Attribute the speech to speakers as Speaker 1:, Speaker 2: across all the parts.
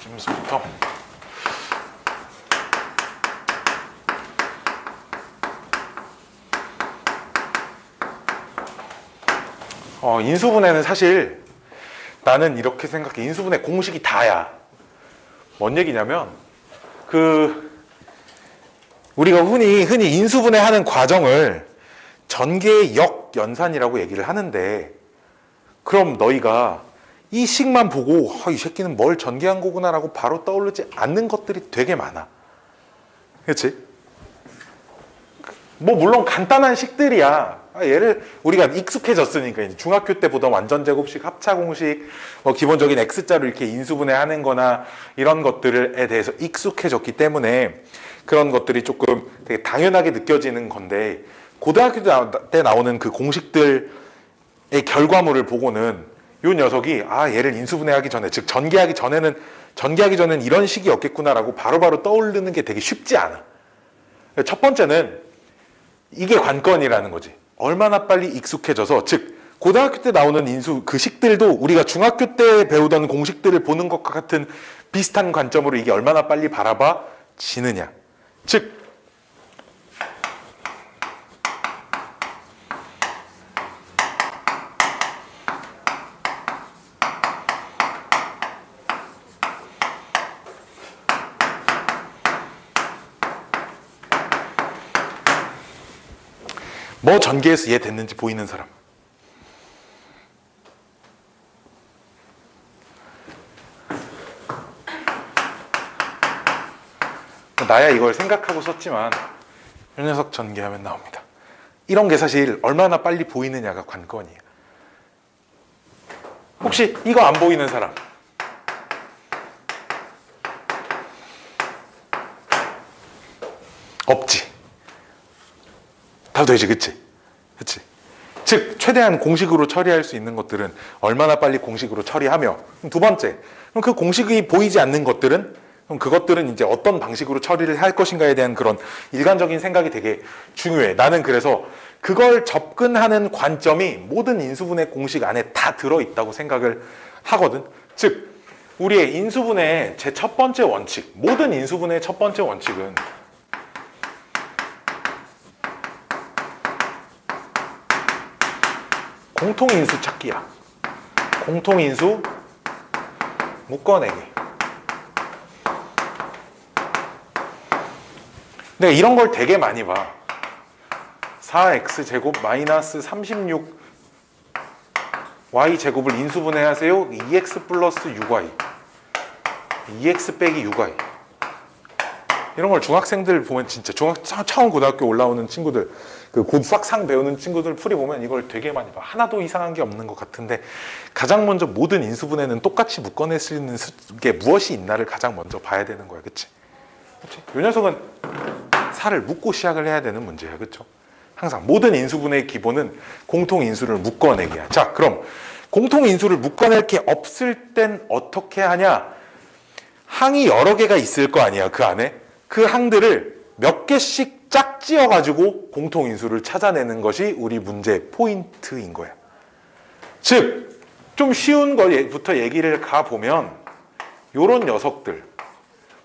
Speaker 1: 지금부터 인수분해는 사실 나는 이렇게 생각해. 인수분해 공식이 다야. 뭔 얘기냐면 우리가 흔히 인수분해하는 과정을 전개의 역연산이라고 얘기를 하는데, 그럼 너희가 이 식만 보고 이 새끼는 뭘 전개한 거구나라고 바로 떠오르지 않는 것들이 되게 많아. 그렇지? 뭐 물론 간단한 식들이야. 얘를 우리가 익숙해졌으니까 이제 중학교 때 보던 완전제곱식, 합차공식, 뭐 기본적인 X자로 이렇게 인수분해하는 거나 이런 것들에 대해서 익숙해졌기 때문에 그런 것들이 조금 되게 당연하게 느껴지는 건데, 고등학교 때 나오는 그 공식들의 결과물을 보고는 이 녀석이 얘를 인수분해하기 전에, 즉 전개하기 전에는 이런 식이었겠구나라고 바로바로 떠오르는 게 되게 쉽지 않아. 첫 번째는 이게 관건이라는 거지. 얼마나 빨리 익숙해져서, 즉 고등학교 때 나오는 그 식들도 우리가 중학교 때 배우던 공식들을 보는 것과 같은 비슷한 관점으로 이게 얼마나 빨리 바라봐지느냐. 즉 뭐 전개해서 얘 됐는지 보이는 사람. 나야 이걸 생각하고 썼지만 이 녀석 전개하면 나옵니다. 이런 게 사실 얼마나 빨리 보이느냐가 관건이에요. 혹시 이거 안 보이는 사람? 없지. 다 되지, 그치? 즉 최대한 공식으로 처리할 수 있는 것들은 얼마나 빨리 공식으로 처리하며, 두 번째, 그럼 그 공식이 보이지 않는 것들은, 그럼 그것들은 이제 어떤 방식으로 처리를 할 것인가에 대한 그런 일관적인 생각이 되게 중요해. 나는 그래서 그걸 접근하는 관점이 모든 인수분해 공식 안에 다 들어있다고 생각을 하거든. 즉 우리의 인수분해의 제 첫 번째 원칙, 모든 인수분해의 첫 번째 원칙은 공통인수 찾기야. 공통인수 묶어내기. 내가 이런 걸 되게 많이 봐. 4x제곱 마이너스 36 y제곱을 인수분해하세요. 2x 플러스 6y 2x 빼기 6y. 이런 걸 중학생들 보면 진짜 처음 고등학교 올라오는 친구들, 그 고수학상 배우는 친구들 풀이 보면 이걸 되게 많이 봐. 하나도 이상한 게 없는 것 같은데, 가장 먼저 모든 인수분해는 똑같이 묶어낼 수 있는 게 무엇이 있나를 가장 먼저 봐야 되는 거야. 그치? 이 녀석은 사를 묶고 시작을 해야 되는 문제야. 그쵸? 항상 모든 인수분해의 기본은 공통인수를 묶어내기야. 자, 그럼 공통인수를 묶어낼 게 없을 땐 어떻게 하냐? 항이 여러 개가 있을 거 아니야. 그 안에 그 항들을 몇 개씩 짝지어 가지고 공통인수를 찾아내는 것이 우리 문제의 포인트인 거야. 즉 좀 쉬운 거부터 얘기를 가보면, 요런 녀석들,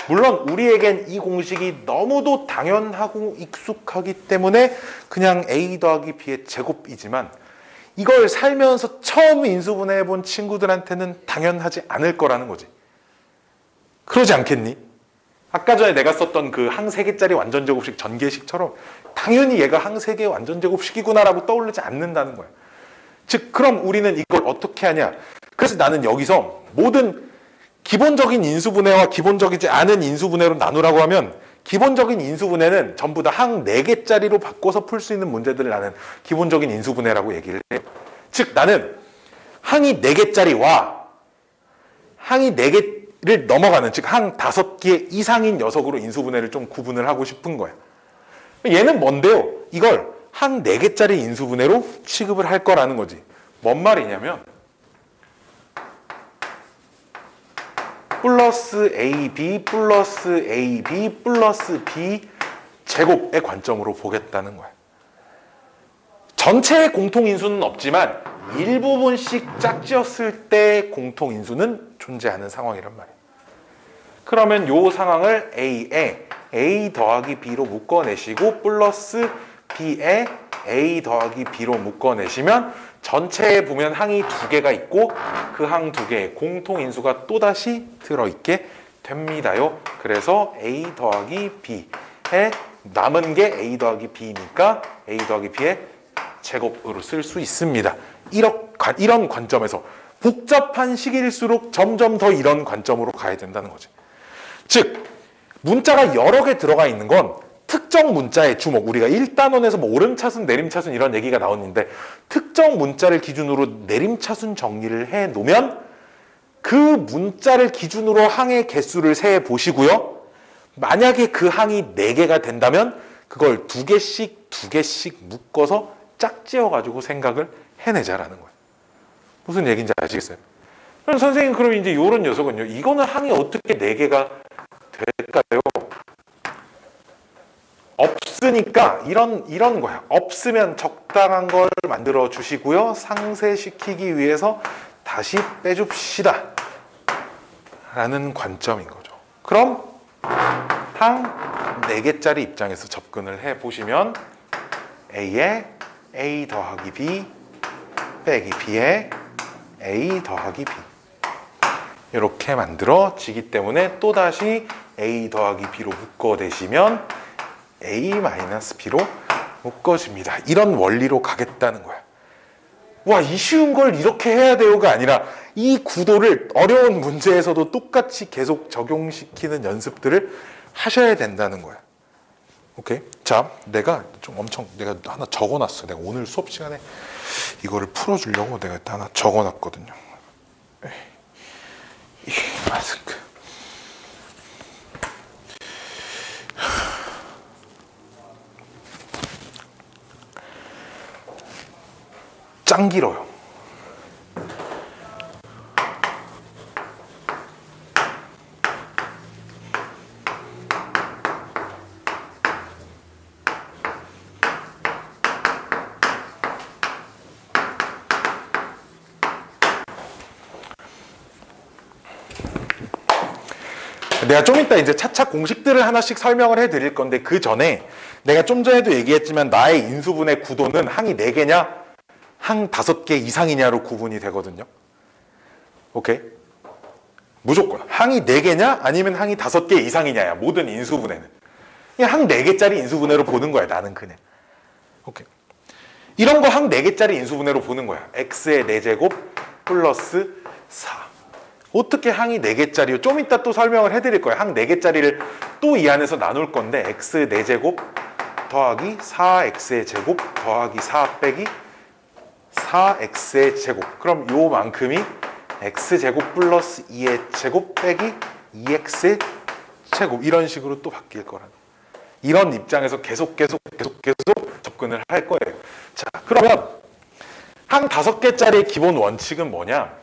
Speaker 1: 물론 우리에겐 이 공식이 너무도 당연하고 익숙하기 때문에 그냥 a 더하기 b의 제곱이지만, 이걸 살면서 처음 인수분해 해본 친구들한테는 당연하지 않을 거라는 거지. 그러지 않겠니? 아까 전에 내가 썼던 그 항 3개짜리 완전제곱식 전개식처럼 당연히 얘가 항 3개 완전제곱식이구나라고 떠오르지 않는다는 거야. 즉 그럼 우리는 이걸 어떻게 하냐? 그래서 나는 여기서 모든 기본적인 인수분해와 기본적이지 않은 인수분해로 나누라고 하면, 기본적인 인수분해는 전부 다 항 4개짜리로 바꿔서 풀 수 있는 문제들을 나는 기본적인 인수분해라고 얘기를 해요. 즉 나는 항이 4개짜리와 항이 4개를 넘어가는, 즉 항 5개 이상인 녀석으로 인수분해를 좀 구분을 하고 싶은 거야. 얘는 뭔데요? 이걸 항 4개짜리 인수분해로 취급을 할 거라는 거지. 뭔 말이냐면 플러스 AB 플러스 AB 플러스 B 제곱의 관점으로 보겠다는 거야. 전체의 공통인수는 없지만 일부분씩 짝지었을 때 공통인수는 존재하는 상황이란 말이에요. 그러면 이 상황을 A에 A 더하기 B로 묶어내시고 플러스 B에 A 더하기 B로 묶어내시면 전체에 보면 항이 두 개가 있고 그 항 두 개에 공통인수가 또다시 들어있게 됩니다요. 그래서 A 더하기 B에 남은 게 A 더하기 B니까 A 더하기 B의 제곱으로 쓸 수 있습니다. 이런 관점에서 복잡한 식일수록 점점 더 이런 관점으로 가야 된다는 거지. 즉 문자가 여러 개 들어가 있는 건 특정 문자의 주목, 우리가 1단원에서 뭐 오름차순, 내림차순 이런 얘기가 나오는데 특정 문자를 기준으로 내림차순 정리를 해 놓으면 그 문자를 기준으로 항의 개수를 세해 보시고요. 만약에 그 항이 4개가 된다면 그걸 2개씩 묶어서 짝지어 가지고 생각을 해내자라는 거예요. 무슨 얘기인지 아시겠어요? 그럼 선생님, 그럼 이제 이런 녀석은요, 이거는 항이 어떻게 4개가 될까요? 없으니까 이런 거야. 없으면 적당한 걸 만들어 주시고요. 상쇄시키기 위해서 다시 빼줍시다 라는 관점인 거죠. 그럼 항 4개짜리 입장에서 접근을 해 보시면 A에 A 더하기 B 빼기 B에 A 더하기 B 이렇게 만들어지기 때문에 또다시 A 더하기 B로 묶어내시면 A-B로 묶어집니다. 이런 원리로 가겠다는 거야. 와, 이 쉬운 걸 이렇게 해야 돼요가 아니라 이 구도를 어려운 문제에서도 똑같이 계속 적용시키는 연습들을 하셔야 된다는 거야. 오케이? 자, 내가 하나 적어놨어. 내가 오늘 수업 시간에 이거를 풀어주려고 내가 하나 적어놨거든요. 이 마스크. 짱 길어요. 내가 좀 이따 이제 차차 공식들을 하나씩 설명을 해드릴 건데 그 전에 내가 좀 전에도 얘기했지만 나의 인수분해 구도는 항이 4개냐 항 5개 이상이냐로 구분이 되거든요. 오케이? 무조건 항이 4개냐 아니면 항이 5개 이상이냐야. 모든 인수분해는 그냥 항 4개짜리 인수분해로 보는 거야. 나는 그냥. 오케이. 이런 거 항 4개짜리 인수분해로 보는 거야. x의 4제곱 플러스 4. 어떻게 항이 4개짜리요? 좀 이따 또 설명을 해드릴 거예요. 항 4개짜리를 또 이 안에서 나눌 건데 x 4제곱 더하기 4x의 제곱 더하기 4 빼기 4x의 제곱. 그럼 요만큼이 x제곱 플러스 2의 제곱 빼기 2x의 제곱. 이런 식으로 또 바뀔 거라는. 이런 입장에서 계속 접근을 할 거예요. 자, 그러면 항 5개짜리의 기본 원칙은 뭐냐?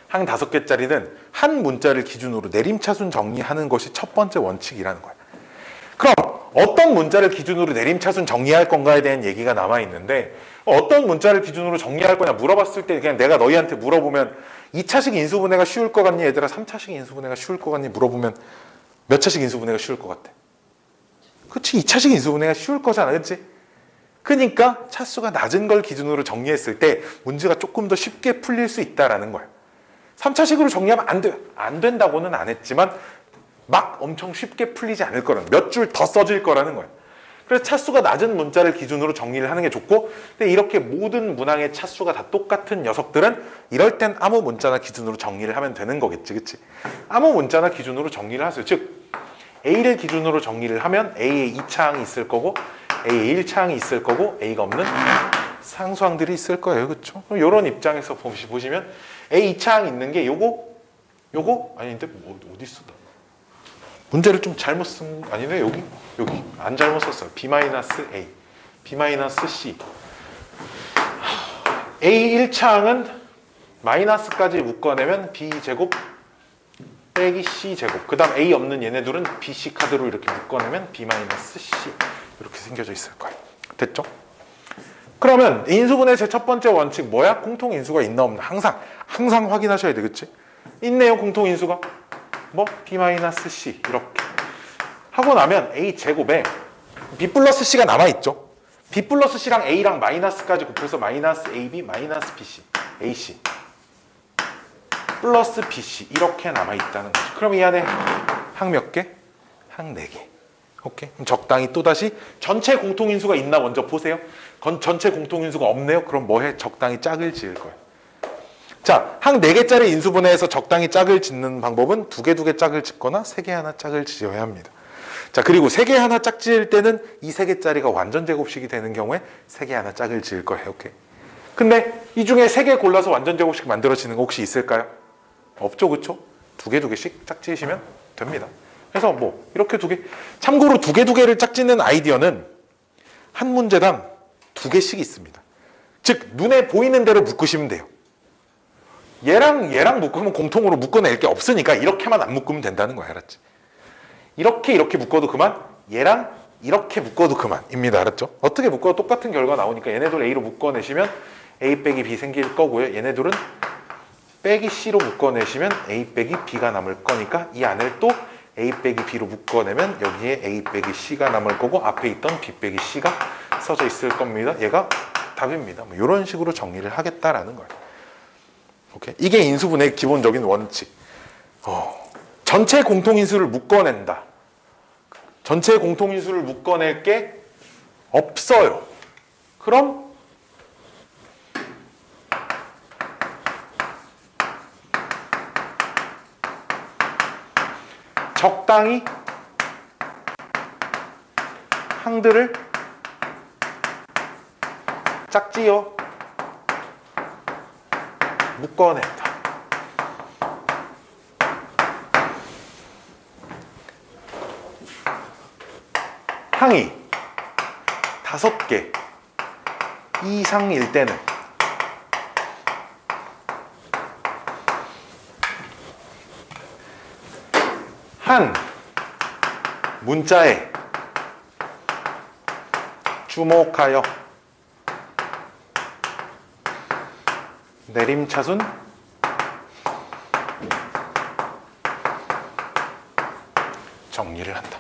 Speaker 1: 항 5개짜리는 한 문자를 기준으로 내림차순 정리하는 것이 첫 번째 원칙이라는 거예요. 그럼 어떤 문자를 기준으로 내림차순 정리할 건가에 대한 얘기가 남아있는데 어떤 문자를 기준으로 정리할 거냐 물어봤을 때 그냥 내가 너희한테 물어보면 2차식 인수분해가 쉬울 것 같니? 얘들아 3차식 인수분해가 쉬울 것 같니? 물어보면 몇 차식 인수분해가 쉬울 것 같아? 그치, 2차식 인수분해가 쉬울 거잖아. 그치? 그러니까 차수가 낮은 걸 기준으로 정리했을 때 문제가 조금 더 쉽게 풀릴 수 있다는 거야. 3차식으로 정리하면 안 된다고는 안 했지만 막 엄청 쉽게 풀리지 않을 거라는, 몇 줄 더 써질 거라는 거예요. 그래서 차수가 낮은 문자를 기준으로 정리를 하는 게 좋고, 근데 이렇게 모든 문항의 차수가 다 똑같은 녀석들은 이럴 땐 아무 문자나 기준으로 정리를 하면 되는 거겠지, 그치? 아무 문자나 기준으로 정리를 하세요. 즉 A를 기준으로 정리를 하면 A에 2차항이 있을 거고 A에 1차항이 있을 거고 A가 없는 상수항들이 있을 거예요. 그렇죠? 그럼 이런 입장에서 보시면 A 2차항 있는 게 요거 아닌데 어디 있어? 문제를 좀 잘못 쓴 아니네. 여기 안 잘못 썼어요. B-A, B-C. A 1차항은 마이너스까지 묶어내면 B제곱 빼기 C제곱. 그 다음 A 없는 얘네들은 BC 카드로 이렇게 묶어내면 B-C. 이렇게 생겨져 있을 거예요. 됐죠? 그러면 인수분해 제 첫 번째 원칙 뭐야? 공통인수가 있나 없나 항상 확인하셔야 되겠지? 있네요, 공통인수가. 뭐 B-C 이렇게 하고 나면 A 제곱에 B 플러스 C가 남아있죠. B 플러스 C랑 A랑 마이너스까지 곱해서 마이너스 AB 마이너스 BC AC 플러스 BC 이렇게 남아있다는 거죠. 그럼 이 안에 항 몇 개? 항 4개. 오케이. 그럼 적당히 또다시 전체 공통인수가 있나 먼저 보세요. 전체 공통인수가 없네요. 그럼 뭐해? 적당히 짝을 지을 거예요. 자, 항 4개짜리 인수분해에서 적당히 짝을 짓는 방법은 2개 짝을 짓거나 3개 하나 짝을 지어야 합니다. 자, 그리고 3개 하나 짝 지을 때는 이 3개짜리가 완전 제곱식이 되는 경우에 3개 하나 짝을 지을 거예요. 오케이. 근데 이 중에 3개 골라서 완전 제곱식 만들어지는 거 혹시 있을까요? 없죠, 그쵸? 2개씩 짝 지으시면 됩니다. 그래서 뭐 이렇게 2개. 참고로 2개를 짝 짓는 아이디어는 한 문제당 2개씩 있습니다. 즉 눈에 보이는 대로 묶으시면 돼요. 얘랑 묶으면 공통으로 묶어낼 게 없으니까 이렇게만 안 묶으면 된다는 거야. 알았지? 이렇게 묶어도 그만, 얘랑 이렇게 묶어도 그만입니다. 알았죠? 어떻게 묶어도 똑같은 결과 나오니까 얘네들 A로 묶어내시면 A 빼기 B 생길 거고요. 얘네들은 빼기 C로 묶어내시면 A 빼기 B가 남을 거니까 이 안을 또 A 빼기 B로 묶어내면 여기에 A 빼기 C가 남을 거고 앞에 있던 B 빼기 C가 써져 있을 겁니다. 얘가 답입니다. 뭐 이런 식으로 정리를 하겠다라는 거예요. 오케이? 이게 인수분해의 기본적인 원칙. 전체 공통인수를 묶어낸다. 전체 공통인수를 묶어낼 게 없어요. 그럼 적당히 항들을 짝지어 묶어낸다. 항이 5개 이상일 때는 한 문자에 주목하여 내림차순 정리를 한다.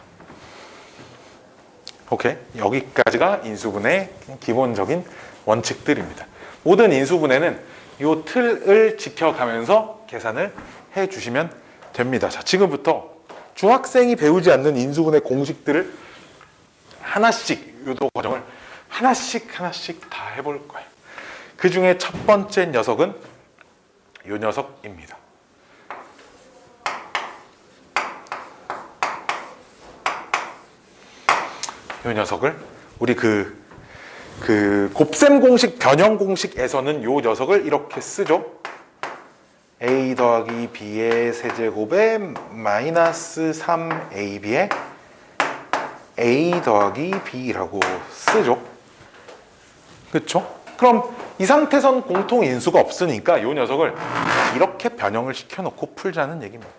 Speaker 1: 오케이? 여기까지가 인수분해의 기본적인 원칙들입니다. 모든 인수분해는 이 틀을 지켜가면서 계산을 해주시면 됩니다. 자, 지금부터 중학생이 배우지 않는 인수분해 공식들을 하나씩, 유도 과정을 하나씩 다 해볼 거예요. 그 중에 첫 번째 녀석은 이 녀석입니다. 이 녀석을 우리 곱셈 공식, 변형 공식에서는 이 녀석을 이렇게 쓰죠. a 더하기 b의 세제곱에 마이너스 3ab의 a 더하기 b라고 쓰죠. 그렇죠? 그럼 이 상태선 공통인수가 없으니까 이 녀석을 이렇게 변형을 시켜놓고 풀자는 얘기입니다.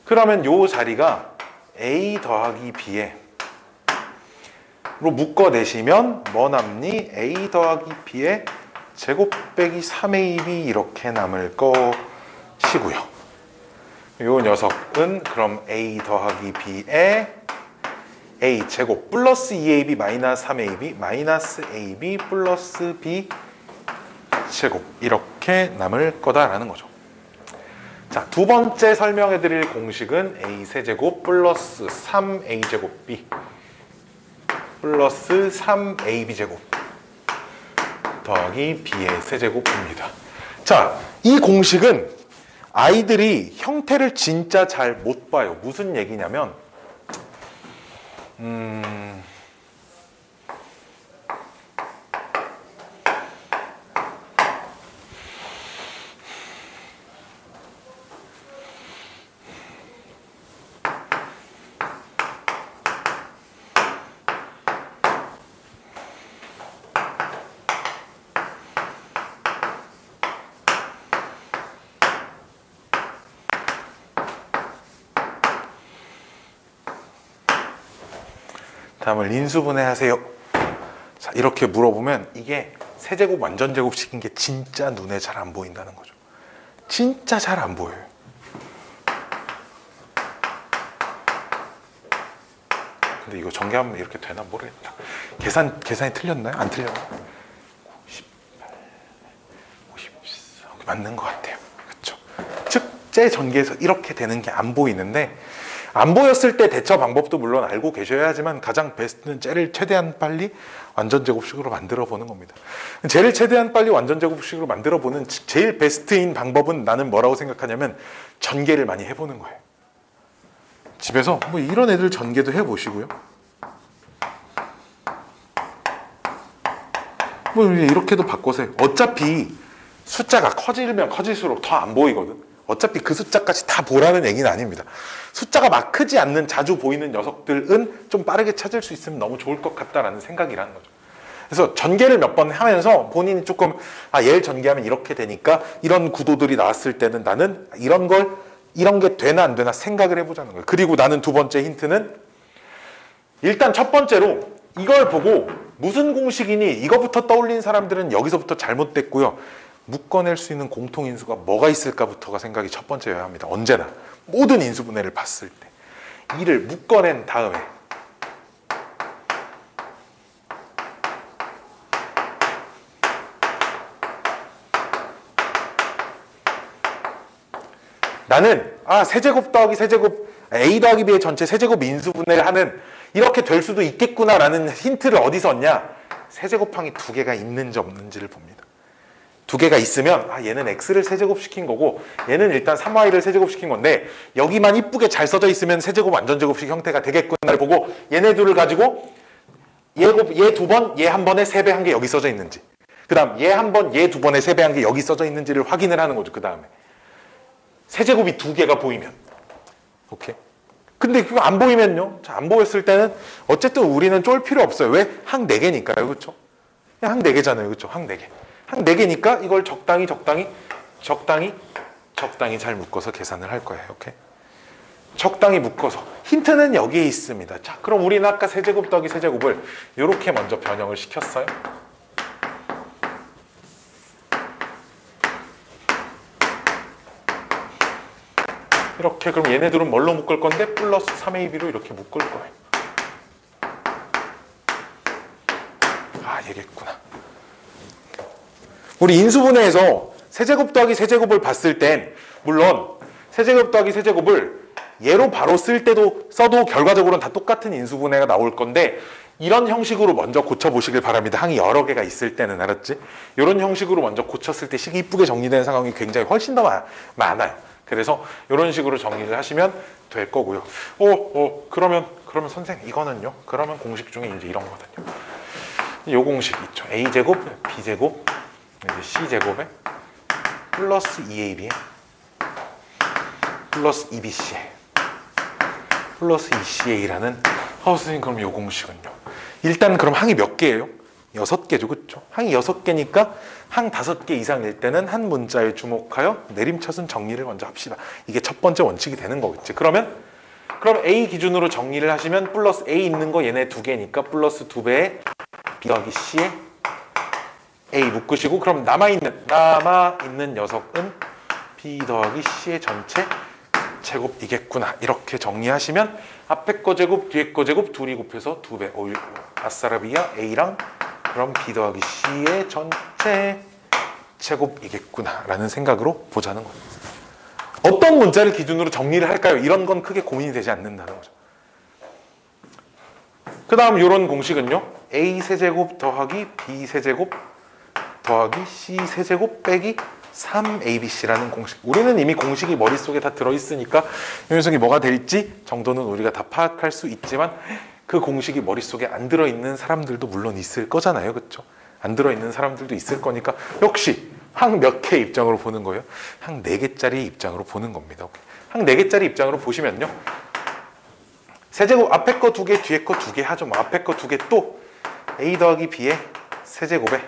Speaker 1: 그러면 이 자리가 a 더하기 b에 로 묶어내시면 뭐 남니? a 더하기 b의 제곱 빼기 3ab 이렇게 남을 것이고요. 이 녀석은 그럼 a 더하기 b에 a 제곱 플러스 2ab 마이너스 3ab 마이너스 ab 플러스 b 제곱 이렇게 남을 거다라는 거죠. 자, 두 번째 설명해 드릴 공식은 a 세제곱 플러스 3a 제곱 b 플러스 3ab 제곱 더하기 b의 세제곱입니다. 자, 이 공식은 아이들이 형태를 진짜 잘 못 봐요. 무슨 얘기냐면 다음을 인수분해 하세요. 자, 이렇게 물어보면 이게 세제곱 완전제곱식인 게 진짜 눈에 잘 안 보인다는 거죠. 진짜 잘 안 보여요. 근데 이거 전개하면 이렇게 되나 모르겠다. 계산이 틀렸나요? 안 틀렸나요? 58, 54 맞는 것 같아요. 그렇죠? 즉, 제 전개에서 이렇게 되는 게 안 보이는데, 안 보였을 때 대처 방법도 물론 알고 계셔야 하지만 가장 베스트는 쟤를 최대한 빨리 완전제곱식으로 만들어 보는 겁니다. 쟤를 최대한 빨리 완전제곱식으로 만들어 보는 제일 베스트인 방법은 나는 뭐라고 생각하냐면 전개를 많이 해보는 거예요. 집에서 뭐 이런 애들 전개도 해보시고요. 뭐 이렇게도 바꿔서 어차피 숫자가 커지면 커질수록 더 안 보이거든. 어차피 그 숫자까지 다 보라는 얘기는 아닙니다. 숫자가 막 크지 않는 자주 보이는 녀석들은 좀 빠르게 찾을 수 있으면 너무 좋을 것 같다라는 생각이라는 거죠. 그래서 전개를 몇 번 하면서 본인이 조금 얘를 전개하면 이렇게 되니까 이런 구도들이 나왔을 때는 나는 이런 게 되나 안 되나 생각을 해보자는 거예요. 그리고 나는 두 번째 힌트는 일단 첫 번째로 이걸 보고 무슨 공식이니 이거부터 떠올린 사람들은 여기서부터 잘못됐고요. 묶어낼 수 있는 공통인수가 뭐가 있을까부터가 생각이 첫 번째여야 합니다. 언제나 모든 인수분해를 봤을 때 이를 묶어낸 다음에 나는 세제곱 더하기 세제곱 A 더하기 B의 전체 세제곱 인수분해를 하는 이렇게 될 수도 있겠구나라는 힌트를 어디서 얻냐? 세제곱항이 두 개가 있는지 없는지를 봅니다. 두 개가 있으면 얘는 x를 세제곱시킨 거고 얘는 일단 3y를 세제곱시킨 건데 여기만 이쁘게 잘 써져 있으면 세제곱 완전제곱식 형태가 되겠구나를 보고 얘네 둘을 가지고 얘 두 번, 얘 한 번에 세배한 게 여기 써져 있는지, 그 다음 얘 한 번, 얘 두 번에 세배한 게 여기 써져 있는지를 확인을 하는 거죠. 그 다음에 세제곱이 두 개가 보이면 오케이. 근데 그거 안 보이면요? 안 보였을 때는 어쨌든 우리는 쫄 필요 없어요. 왜? 항 4개니까요. 그렇죠? 항 4개잖아요. 그렇죠? 항 4개. 항 4개니까 이걸 적당히 잘 묶어서 계산을 할 거예요. 오케이? 적당히 묶어서. 힌트는 여기에 있습니다. 자, 그럼 우리는 아까 세제곱 더하기 세제곱을 이렇게 먼저 변형을 시켰어요. 이렇게. 그럼 얘네들은 뭘로 묶을 건데? 플러스 3AB로 이렇게 묶을 거예요. 얘겠구나. 우리 인수분해에서 세제곱 더하기 세제곱을 봤을 땐 물론 세제곱 더하기 세제곱을 얘로 바로 써도 결과적으로는 다 똑같은 인수분해가 나올 건데 이런 형식으로 먼저 고쳐보시길 바랍니다. 항이 여러 개가 있을 때는. 알았지? 이런 형식으로 먼저 고쳤을 때 식이 이쁘게 정리되는 상황이 굉장히 훨씬 더 많아요. 그래서 이런 식으로 정리를 하시면 될 거고요. 그러면 선생님 이거는요? 그러면 공식 중에 이제 이런 거거든요. 이 공식 있죠. A제곱, B제곱, C제곱에 플러스 2AB에 플러스 2BC에 플러스 2CA라는 선생님 그럼 이 공식은요? 일단 그럼 항이 몇 개예요? 6개죠. 그렇죠? 항이 6개니까 항 5개 이상일 때는 한 문자에 주목하여 내림차순 정리를 먼저 합시다. 이게 첫 번째 원칙이 되는 거겠지. 그럼 A 기준으로 정리를 하시면 플러스 A 있는 거 얘네 2개니까 플러스 2배에 B 더하기 C에 A 묶으시고 그럼 남아있는 녀석은 B 더하기 C의 전체 제곱이겠구나. 이렇게 정리하시면 앞에 거 제곱, 뒤에 거 제곱 둘이 곱해서 2배. 아싸라비아 A랑 그럼 B 더하기 C의 전체 제곱이겠구나 라는 생각으로 보자는 겁니다. 어떤 문자를 기준으로 정리를 할까요? 이런 건 크게 고민이 되지 않는다는 거죠. 그 다음 이런 공식은요. A 세제곱 더하기 B 세제곱 더하기 C 세제곱 빼기 3ABC라는 공식. 우리는 이미 공식이 머릿속에 다 들어있으니까 이 녀석이 뭐가 될지 정도는 우리가 다 파악할 수 있지만 그 공식이 머릿속에 안 들어있는 사람들도 물론 있을 거잖아요. 그렇죠? 안 들어있는 사람들도 있을 거니까 역시 항 몇 개 입장으로 보는 거예요? 항 4개짜리 입장으로 보는 겁니다. 항 4개짜리 입장으로 보시면요. 세제곱 앞에 거 2개, 뒤에 거 2개 하죠. 뭐 앞에 거 2개 또 A 더하기 B의 세제곱에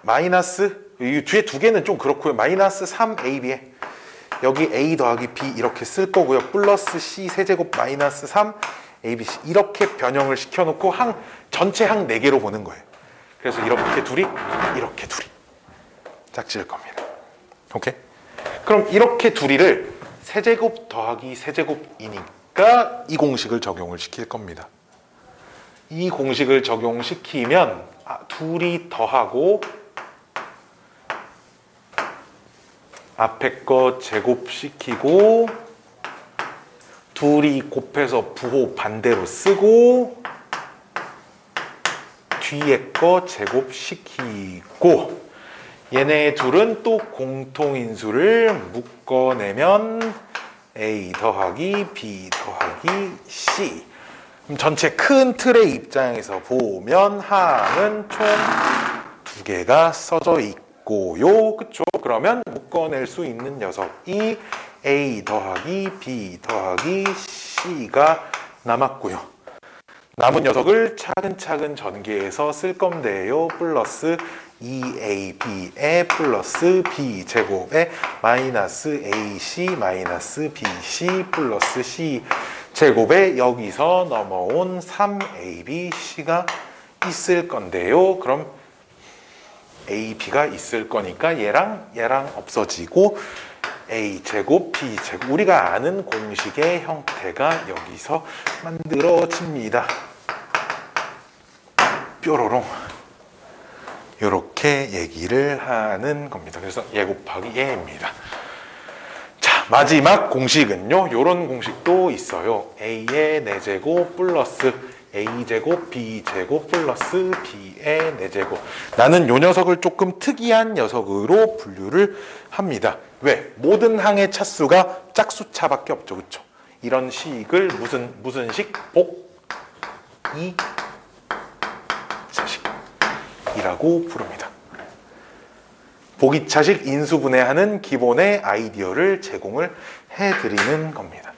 Speaker 1: 마이너스 이 뒤에 2개는 좀 그렇고요. 마이너스 3AB에 여기 A 더하기 B 이렇게 쓸 거고요. 플러스 C 세제곱 마이너스 3 ABC 이렇게 변형을 시켜놓고 전체 항 4개로 보는 거예요. 그래서 이렇게 둘이 짝지을 겁니다. 오케이? 그럼 이렇게 둘이를 세제곱 더하기 세제곱이니까 이 공식을 적용을 시킬 겁니다. 이 공식을 적용시키면 둘이 더하고 앞에 거 제곱시키고 둘이 곱해서 부호 반대로 쓰고 뒤에 거 제곱시키고 얘네 둘은 또 공통인수를 묶어내면 A 더하기 B 더하기 C. 그럼 전체 큰 틀의 입장에서 보면 항은 총 2개가 써져 있고요. 그쵸? 그러면 묶어낼 수 있는 녀석이 A 더하기 B 더하기 C가 남았고요. 남은 녀석을 차근차근 전개해서 쓸 건데요. 플러스 2AB에 플러스 B제곱에 마이너스 AC 마이너스 BC 플러스 C제곱에 여기서 넘어온 3ABC가 있을 건데요. 그럼 AB가 있을 거니까 얘랑 없어지고 A제곱 B제곱 우리가 아는 공식의 형태가 여기서 만들어집니다. 뾰로롱 이렇게 얘기를 하는 겁니다. 그래서 얘 곱하기 얘입니다. 자, 마지막 공식은요. 이런 공식도 있어요. A의 4제곱 플러스 A제곱 B제곱 플러스 B의 4제곱. 나는 이 녀석을 조금 특이한 녀석으로 분류를 합니다. 왜? 모든 항의 차수가 짝수차밖에 없죠. 그렇죠? 이런 식을 무슨 식? 복이차식이라고 부릅니다. 복이차식 인수분해하는 기본의 아이디어를 제공을 해드리는 겁니다.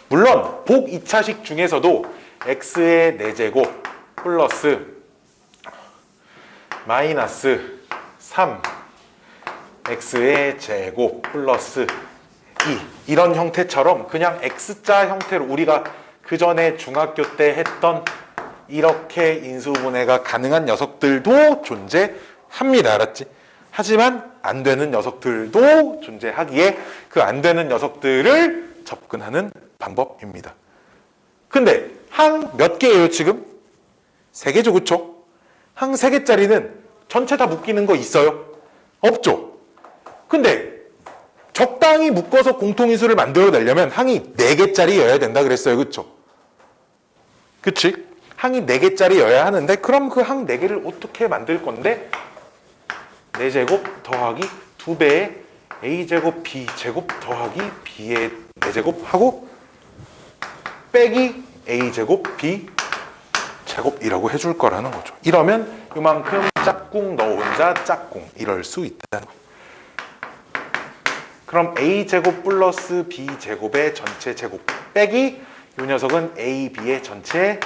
Speaker 1: 물론 복이차식 중에서도 x의 4제곱 플러스 마이너스 3 x의 제곱 플러스 2 이런 형태처럼 그냥 x자 형태로 우리가 그 전에 중학교 때 했던 이렇게 인수분해가 가능한 녀석들도 존재합니다. 알았지? 하지만 안 되는 녀석들도 존재하기에 그 안 되는 녀석들을 접근하는 방법입니다. 근데 항 몇 개예요 지금? 3개죠. 그쵸? 항 3개짜리는 전체 다 묶이는 거 있어요? 없죠? 근데 적당히 묶어서 공통인수를 만들어내려면 항이 4개짜리여야 된다 그랬어요. 그쵸? 그치? 항이 4개짜리여야 하는데 그럼 그 항 4개를 어떻게 만들 건데 4제곱 더하기 2배의 A제곱 B제곱 더하기 B의 4제곱 하고 빼기 A제곱 B제곱이라고 해줄 거라는 거죠. 이러면 이만큼 짝꿍 너 혼자 짝꿍 이럴 수 있다는 거예요. 그럼 A제곱 플러스 B제곱의 전체 제곱 빼기 이 녀석은 A, B의 전체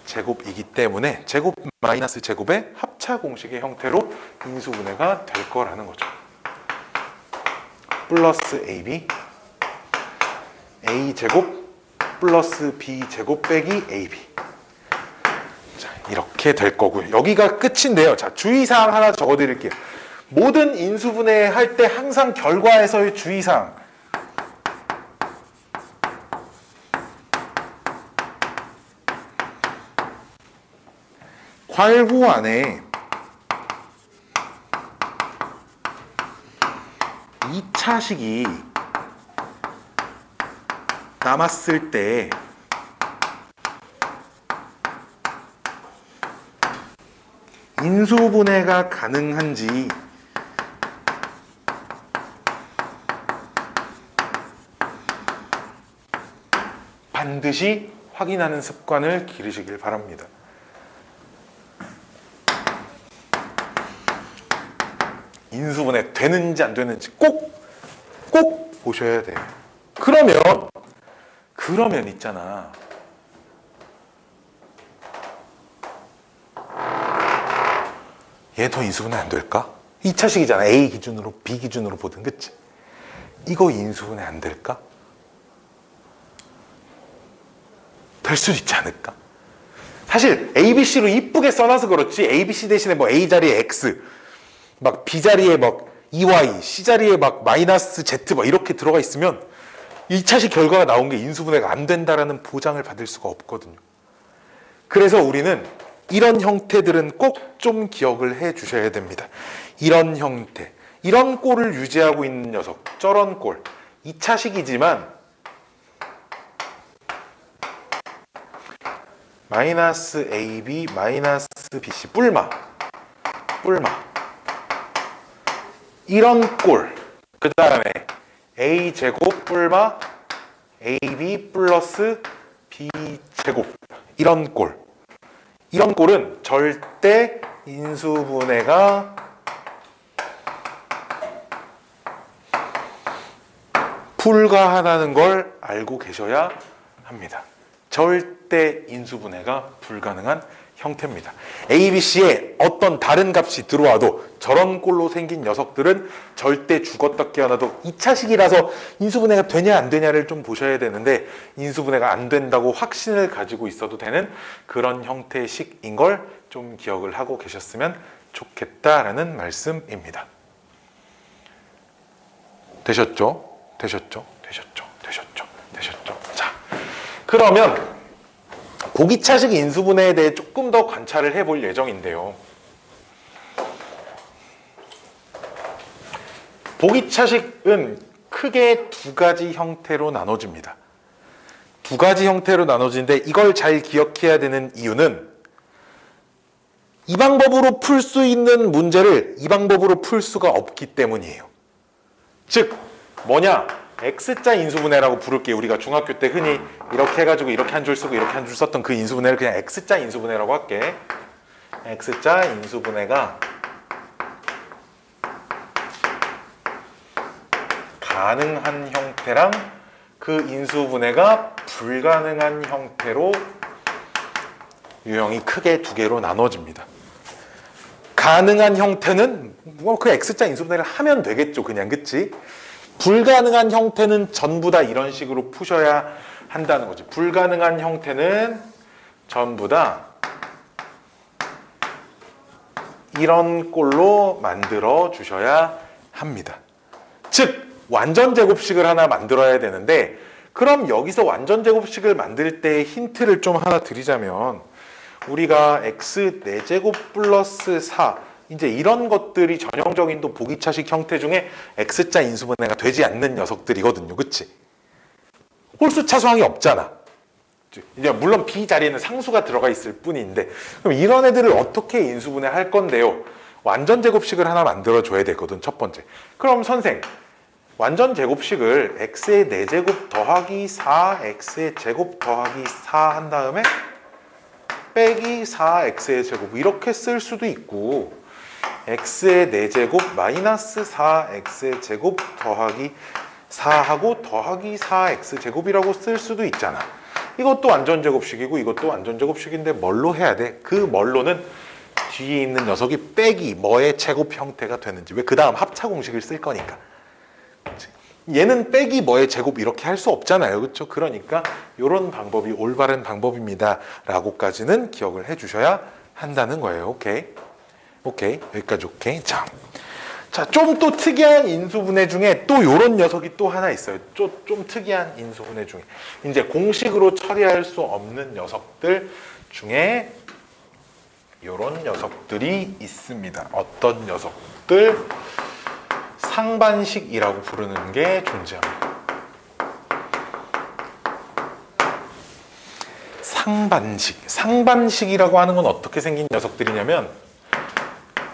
Speaker 1: 제곱이기 때문에 제곱 마이너스 제곱의 합차 공식의 형태로 인수분해가 될 거라는 거죠. 플러스 AB A제곱 플러스 B제곱 빼기 AB 자, 이렇게 될 거고요. 여기가 끝인데요. 자, 주의사항 하나 적어드릴게요. 모든 인수분해 할 때 항상 결과에서의 주의사항 괄호 안에 2차식이 남았을 때 인수분해가 가능한지 반드시 확인하는 습관을 기르시길 바랍니다. 인수분해 되는지 안 되는지 꼭 보셔야 돼요. 그러면 있잖아. 얘 더 인수분해 안 될까? 2차식이잖아. A 기준으로 B 기준으로 보든 그치? 이거 인수분해 안 될까? 될 수도 있지 않을까? 사실 ABC로 이쁘게 써놔서 그렇지 ABC 대신에 뭐 A 자리에 X, 막 B 자리에 막 EY, C 자리에 막 마이너스 Z 막 이렇게 들어가 있으면 2차식 결과가 나온 게 인수분해가 안 된다라는 보장을 받을 수가 없거든요. 그래서 우리는 이런 형태들은 꼭 좀 기억을 해 주셔야 됩니다. 이런 형태, 이런 꼴을 유지하고 있는 녀석, 저런 꼴, 2차식이지만 마이너스 AB, 마이너스 BC, 뿔마 이런 꼴, 그 다음에 A제곱 뿔마 AB 플러스 B제곱 이런 꼴은 절대 인수분해가 불가하다는 걸 알고 계셔야 합니다. 절대 인수분해가 불가능한 형태입니다. ABC에 어떤 다른 값이 들어와도 저런 꼴로 생긴 녀석들은 절대 죽었다 깨어나도 2차식이라서 인수분해가 되냐 안 되냐를 좀 보셔야 되는데 인수분해가 안 된다고 확신을 가지고 있어도 되는 그런 형태의 식인 걸 좀 기억을 하고 계셨으면 좋겠다라는 말씀입니다. 되셨죠? 자, 그러면 고기차식 인수분해에 대해 조금 더 관찰을 해볼 예정인데요. 고기차식은 크게 두 가지 형태로 나눠집니다. 두 가지 형태로 나눠지는데 이걸 잘 기억해야 되는 이유는 이 방법으로 풀 수 있는 문제를 이 방법으로 풀 수가 없기 때문이에요. 즉 뭐냐? X자 인수분해라고 부를게요. 우리가 중학교 때 흔히 이렇게 해가지고 이렇게 한 줄 쓰고 이렇게 한 줄 썼던 그 인수분해를 그냥 X자 인수분해라고 할게. X자 인수분해가 가능한 형태랑 그 인수분해가 불가능한 형태로 유형이 크게 두 개로 나눠집니다. 가능한 형태는 뭐 그 X자 인수분해를 하면 되겠죠. 그냥 그치? 불가능한 형태는 전부 다 이런 식으로 푸셔야 한다는 거지. 불가능한 형태는 전부 다 이런 꼴로 만들어 주셔야 합니다. 즉 완전 제곱식을 하나 만들어야 되는데 그럼 여기서 완전 제곱식을 만들 때 힌트를 좀 하나 드리자면 우리가 x 4제곱 플러스 4 이제 이런 것들이 전형적인 또 보기차식 형태 중에 X자 인수분해가 되지 않는 녀석들이거든요. 그치? 홀수 차수항이 없잖아. 이제 물론 B 자리에는 상수가 들어가 있을 뿐인데 그럼 이런 애들을 어떻게 인수분해 할 건데요? 완전 제곱식을 하나 만들어 줘야 되거든. 첫 번째. 그럼 선생 완전 제곱식을 x의 4제곱 더하기 4 x의 제곱 더하기 4 한 다음에 빼기 4x의 제곱 이렇게 쓸 수도 있고 x의 4제곱 마이너스 4x의 제곱 더하기 4하고 더하기 4x 제곱이라고 쓸 수도 있잖아. 이것도 완전 제곱식이고 이것도 완전 제곱식인데 뭘로 해야 돼? 그 뭘로는 뒤에 있는 녀석이 빼기 뭐의 제곱 형태가 되는지. 왜? 그 다음 합차 공식을 쓸 거니까. 그치? 얘는 빼기 뭐의 제곱 이렇게 할 수 없잖아요. 그렇죠? 그러니까 이런 방법이 올바른 방법입니다. 라고까지는 기억을 해주셔야 한다는 거예요. 오케이? 오케이. 여기까지 오케이. 자, 좀 또 특이한 인수분해 중에 또 요런 녀석이 또 하나 있어요. 좀 특이한 인수분해 중에. 이제 공식으로 처리할 수 없는 녀석들 중에 요런 녀석들이 있습니다. 어떤 녀석들? 상반식이라고 부르는 게 존재합니다. 상반식이라고 하는 건 어떻게 생긴 녀석들이냐면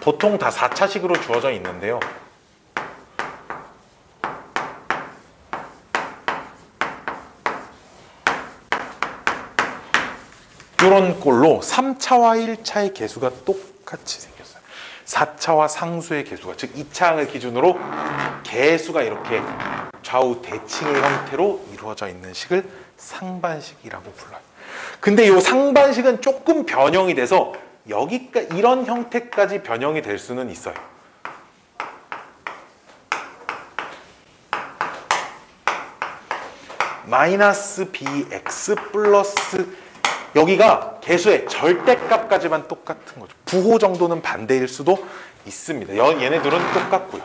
Speaker 1: 보통 다 4차식으로 주어져 있는데요. 이런 꼴로 3차와 1차의 개수가 똑같이 생겼어요. 4차와 상수의 개수가, 즉 2차항을 기준으로 개수가 이렇게 좌우 대칭의 형태로 이루어져 있는 식을 상반식이라고 불러요. 근데 이 상반식은 조금 변형이 돼서 여기까지 이런 형태까지 변형이 될 수는 있어요. 마이너스 bx 플러스 여기가 개수의 절대값까지만 똑같은 거죠. 부호 정도는 반대일 수도 있습니다. 얘네들은 똑같고요.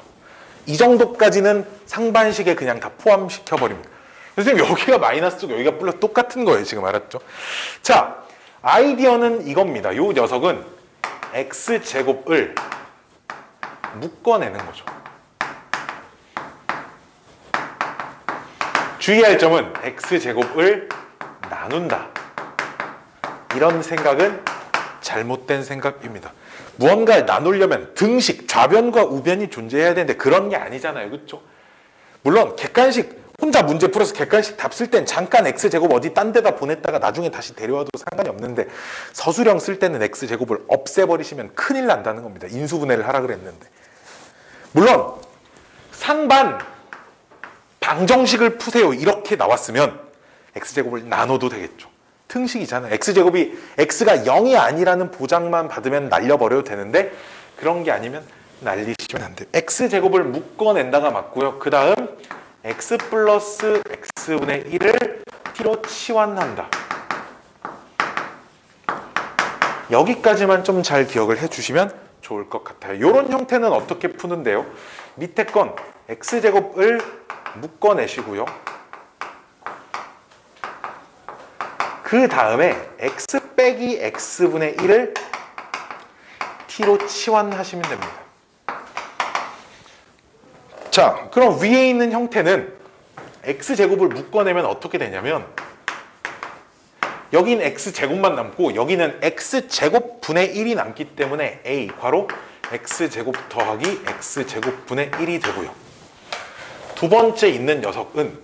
Speaker 1: 이 정도까지는 상반식에 그냥 다 포함시켜 버립니다. 선생님 여기가 마이너스고 여기가 플러스 똑같은 거예요. 지금 알았죠? 자, 아이디어는 이겁니다. 이 녀석은 x제곱을 묶어내는 거죠. 주의할 점은 x제곱을 나눈다. 이런 생각은 잘못된 생각입니다. 무언가를 나누려면 등식, 좌변과 우변이 존재해야 되는데 그런 게 아니잖아요. 그렇죠? 물론 객관식 혼자 문제 풀어서 객관식 답 쓸 땐 잠깐 x제곱 어디 딴 데다 보냈다가 나중에 다시 데려와도 상관이 없는데 서술형 쓸 때는 x제곱을 없애버리시면 큰일 난다는 겁니다. 인수분해를 하라 그랬는데. 물론 상반 방정식을 푸세요 이렇게 나왔으면 x제곱을 나눠도 되겠죠. 등식이잖아요. x제곱이 x가 0이 아니라는 보장만 받으면 날려버려도 되는데 그런 게 아니면 날리시면 안 돼요. x제곱을 묶어낸다가 맞고요. 그 다음 x 플러스 x분의 1을 t로 치환한다. 여기까지만 좀 잘 기억을 해주시면 좋을 것 같아요. 이런 형태는 어떻게 푸는데요? 밑에 건 x제곱을 묶어내시고요. 그 다음에 x 빼기 x분의 1을 t로 치환하시면 됩니다. 자, 그럼 위에 있는 형태는 x제곱을 묶어내면 어떻게 되냐면 여긴 x제곱만 남고 여기는 x제곱분의 1이 남기 때문에 a 괄호 x제곱 더하기 x제곱분의 1이 되고요. 두 번째 있는 녀석은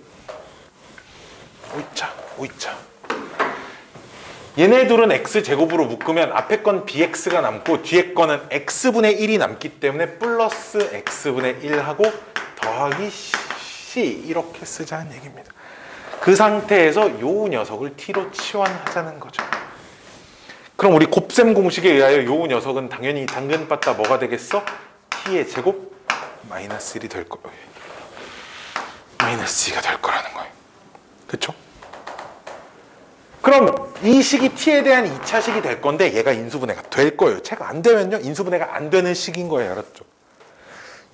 Speaker 1: 오이차 얘네 둘은 x제곱으로 묶으면 앞에 건 bx가 남고 뒤에 거는 x분의 1이 남기 때문에 플러스 x분의 1하고 더하기 c 이렇게 쓰자는 얘기입니다. 그 상태에서 요 녀석을 t로 치환하자는 거죠. 그럼 우리 곱셈 공식에 의하여 요 녀석은 당연히 당근 빠따 뭐가 되겠어? t의 제곱 마이너스 1이 될 거예요. 마이너스 2가 될 거라는 거예요. 그쵸? 그럼 이 식이 t에 대한 2차식이 될 건데 얘가 인수분해가 될 거예요. 제가 안 되면요. 인수분해가 안 되는 식인 거예요. 알았죠?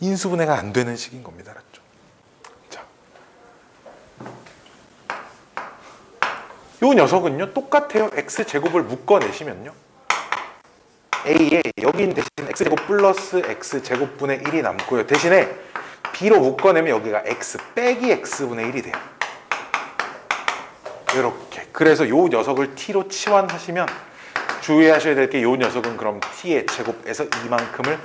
Speaker 1: 인수분해가 안 되는 식인 겁니다. 알았죠? 자, 요 녀석은요. 똑같아요. x제곱을 묶어내시면요. a에 여긴 대신 x제곱 플러스 x제곱분의 1이 남고요. 대신에 b로 묶어내면 여기가 x 빼기 x분의 1이 돼요. 이렇게. 그래서 요 녀석을 t로 치환하시면 주의하셔야 될 게 요 녀석은 그럼 t의 제곱에서 이만큼을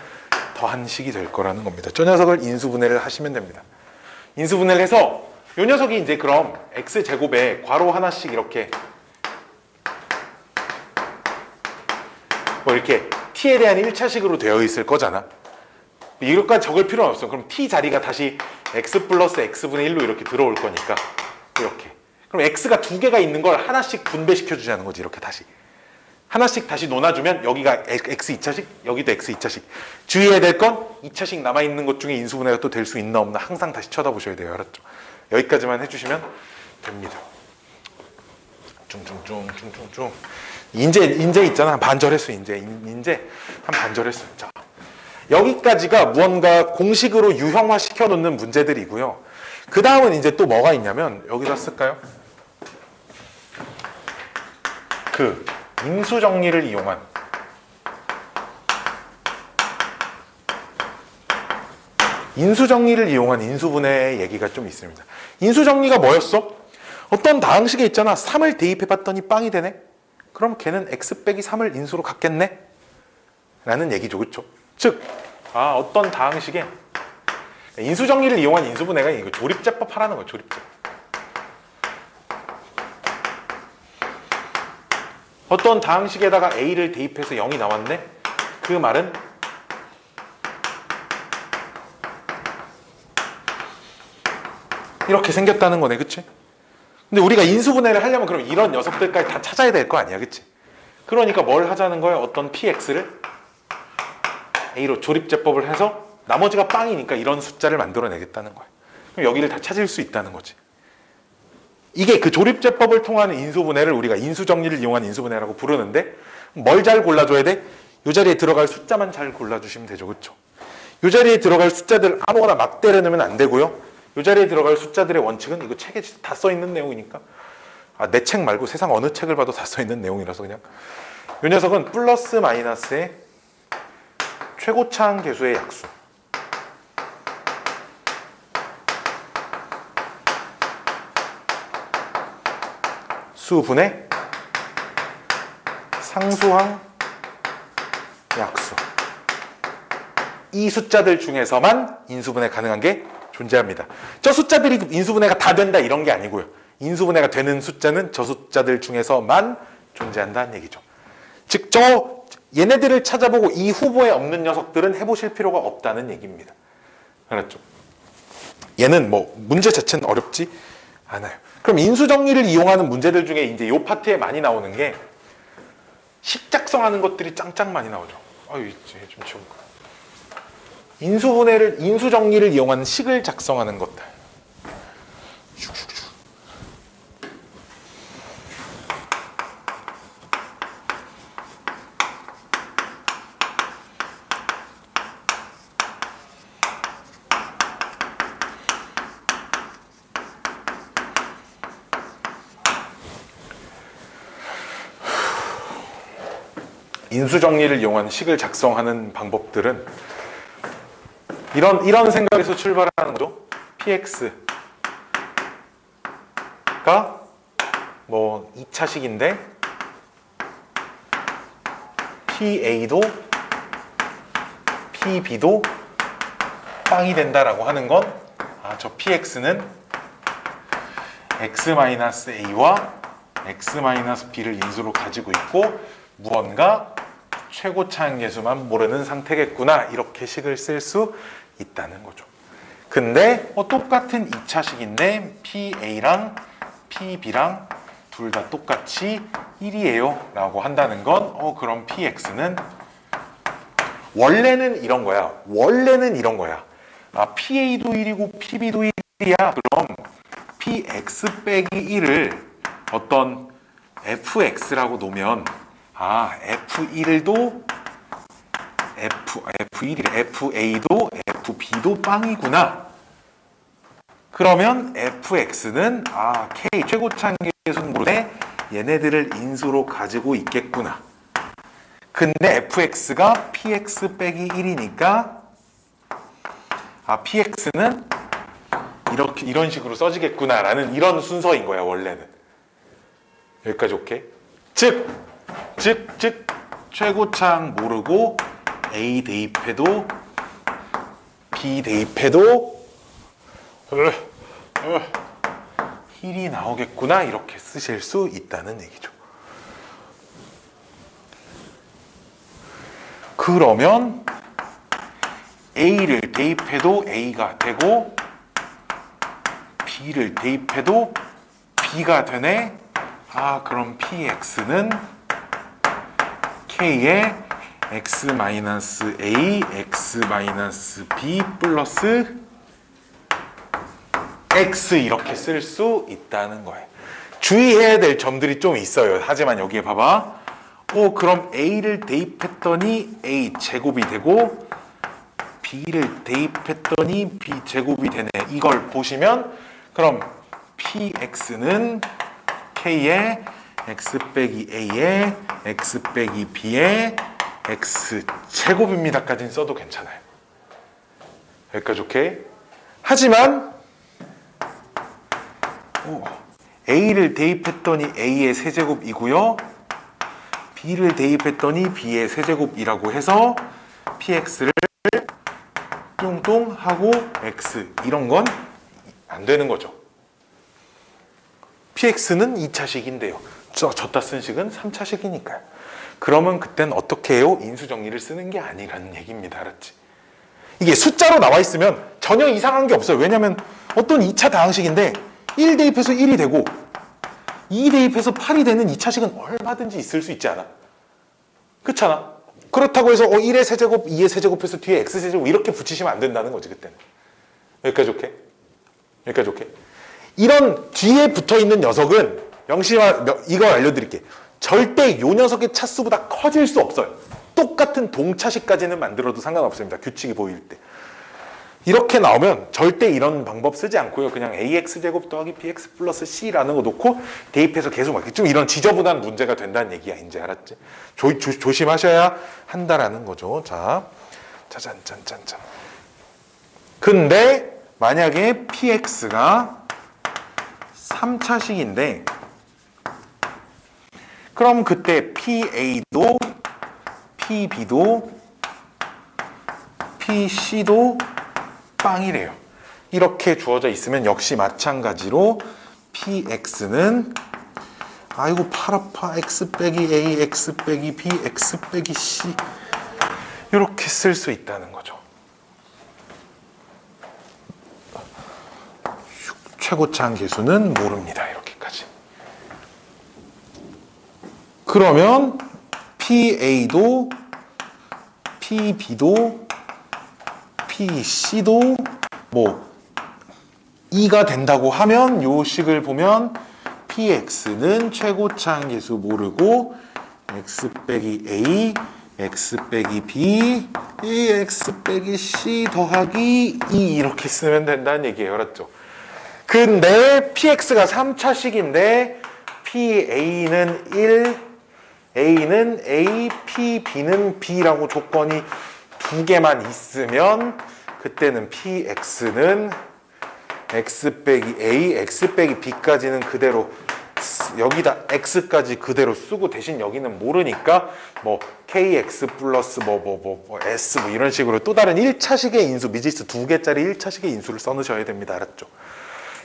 Speaker 1: 더한 식이 될 거라는 겁니다. 저 녀석을 인수분해를 하시면 됩니다. 인수분해를 해서 요 녀석이 이제 그럼 x제곱에 괄호 하나씩 이렇게 뭐 이렇게 t에 대한 1차식으로 되어 있을 거잖아. 이것까지 적을 필요는 없어. 그럼 t 자리가 다시 x 플러스 x분의 1로 이렇게 들어올 거니까 이렇게. 그럼 x가 두 개가 있는 걸 하나씩 분배시켜 주자는 거지. 이렇게 다시 하나씩 다시 놓아주면 여기가 x 2차식, 여기도 x 2차식. 주의해야 될 건 2차식 남아있는 것 중에 인수분해가 또 될 수 있나 없나 항상 다시 쳐다보셔야 돼요. 알았죠? 여기까지만 해주시면 됩니다. 쭝쭝쭝쭝쭝쭝. 인제 있잖아. 반절했어. 인제 한 반절했어. 자, 여기까지가 무언가 공식으로 유형화 시켜놓는 문제들이고요. 그 다음은 이제 또 뭐가 있냐면 여기다 쓸까요? 그 인수정리를 이용한 인수분해 얘기가 좀 있습니다. 인수정리가 뭐였어? 어떤 다항식에 있잖아. 3을 대입해봤더니 빵이 되네. 그럼 걔는 x 빼기 3을 인수로 갖겠네? 라는 얘기죠. 그렇죠? 즉 어떤 다항식에 인수정리를 이용한 인수분해가 이거 조립제법 하라는 거예요. 조립제법. 어떤 다항식에다가 a를 대입해서 0이 나왔네? 그 말은 이렇게 생겼다는 거네. 그치? 근데 우리가 인수분해를 하려면 그럼 이런 녀석들까지 다 찾아야 될 거 아니야. 그치? 그러니까 뭘 하자는 거예요? 어떤 px를 a로 조립제법을 해서 나머지가 빵이니까 이런 숫자를 만들어내겠다는 거예요. 그럼 여기를 다 찾을 수 있다는 거지. 이게 그 조립제법을 통하는 인수분해를 우리가 인수정리를 이용한 인수분해라고 부르는데 뭘 잘 골라줘야 돼? 이 자리에 들어갈 숫자만 잘 골라주시면 되죠. 그렇죠? 이 자리에 들어갈 숫자들 아무거나 막 때려넣으면 안 되고요. 이 자리에 들어갈 숫자들의 원칙은 이거 책에 다 써있는 내용이니까 내 책 말고 세상 어느 책을 봐도 다 써있는 내용이라서 그냥 이 녀석은 플러스 마이너스의 최고차항 계수의 약수 수분의 상수항 약수 이 숫자들 중에서만 인수분해 가능한 게 존재합니다. 저 숫자들이 인수분해가 다 된다 이런 게 아니고요. 인수분해가 되는 숫자는 저 숫자들 중에서만 존재한다는 얘기죠. 즉 얘네들을 찾아보고 이 후보에 없는 녀석들은 해보실 필요가 없다는 얘기입니다. 알았죠? 얘는 뭐 문제 자체는 어렵지 않아요. 그럼 인수정리를 이용하는 문제들 중에 이제 요 파트에 많이 나오는 게 식 작성하는 것들이 짱짱 많이 나오죠. 아유, 이제 좀 치울까. 인수정리를 이용하는 식을 작성하는 것들. 인수정리를 이용한 식을 작성하는 방법들은 이런 생각에서 출발하는 거죠. px가 뭐 2차식인데 pa도 pb도 빵이 된다라고 하는 건 저 px는 x-a와 x-b를 인수로 가지고 있고 무언가 최고차항 계수만 모르는 상태겠구나 이렇게 식을 쓸 수 있다는 거죠. 근데 똑같은 2차식인데 PA랑 PB랑 둘 다 똑같이 1이에요 라고 한다는 건 그럼 PX는 원래는 이런 거야. PA도 1이고 PB도 1이야. 그럼 PX 빼기 1을 어떤 FX라고 놓으면 F1도 FA도 FB도 빵이구나. 그러면 FX는 K 최고차항 계수는 모르네. 얘네들을 인수로 가지고 있겠구나. 근데 FX가 PX 빼기 1이니까 PX는 이런 식으로 써지겠구나라는 이런 순서인 거야 원래는. 여기까지 오케이? 즉 최고차항 모르고 A 대입해도 B 대입해도 1이 나오겠구나 이렇게 쓰실 수 있다는 얘기죠. 그러면 A를 대입해도 A가 되고 B를 대입해도 B가 되네. 그럼 PX는 K의 x-a, x-b 플러스 x 이렇게 쓸 수 있다는 거예요. 주의해야 될 점들이 좀 있어요. 하지만 여기에 봐봐. 그럼 A를 대입했더니 A 제곱이 되고 B를 대입했더니 B 제곱이 되네. 이걸 보시면 그럼 PX는 K의 x 빼기 a의 x 빼기 b의 x 제곱입니다 까지는 써도 괜찮아요. 여기까지 오케이? 하지만 a를 대입했더니 a의 세제곱이고요 b를 대입했더니 b의 세제곱이라고 해서 px를 뚱뚱 하고 x 이런 건 안 되는 거죠. px는 2차식인데요. 졌다 쓴 식은 3차식이니까요. 그러면 그땐 어떻게 해요? 인수정리를 쓰는 게 아니라는 얘기입니다. 알았지? 이게 숫자로 나와 있으면 전혀 이상한 게 없어요. 왜냐면 어떤 2차 다항식인데 1 대입해서 1이 되고 2 대입해서 8이 되는 2차식은 얼마든지 있을 수 있지 않아? 그렇잖아? 그렇다고 해서 1의 세제곱, 2의 세제곱해서 뒤에 x세제곱 이렇게 붙이시면 안 된다는 거지 그때는. 여기까지 오케이? 여기까지 오케이? 이런 뒤에 붙어있는 녀석은 명심하, 이걸 알려드릴게요. 절대 요 녀석의 차수보다 커질 수 없어요. 똑같은 동차식까지는 만들어도 상관없습니다. 규칙이 보일 때. 이렇게 나오면 절대 이런 방법 쓰지 않고요. 그냥 ax제곱 더하기 bx 플러스 c라는 거 놓고 대입해서 계속 막 좀 이런 지저분한 문제가 된다는 얘기야. 이제 알았지? 조심하셔야 한다라는 거죠. 자, 짜잔짠짠짠. 근데 만약에 px가 3차식인데 그럼 그때 pa도 pb도 pc도 빵이래요. 이렇게 주어져 있으면 역시 마찬가지로 px는 아이고 팔 아파 x 빼기 a x 빼기 b x 빼기 c 이렇게 쓸 수 있다는 거죠. 최고차항 계수는 모릅니다. 이렇게까지. 그러면 PA도 PB도 PC도 뭐 2가 된다고 하면 요 식을 보면 PX는 최고차항 계수 모르고 X 빼기 A, X 빼기 B, X 빼기 C 더하기 2 이렇게 쓰면 된다는 얘기예요. 알았죠? 근데 PX가 3차식인데 PA는 1, A는 A, PB는 B라고 조건이 두 개만 있으면 그때는 PX는 X 빼기 A, X 빼기 B까지는 그대로 여기다 X까지 그대로 쓰고 대신 여기는 모르니까 뭐 KX 플러스 S 뭐 이런 식으로 또 다른 1차식의 인수 미지수 2개짜리 1차식의 인수를 써놓으셔야 됩니다. 알았죠?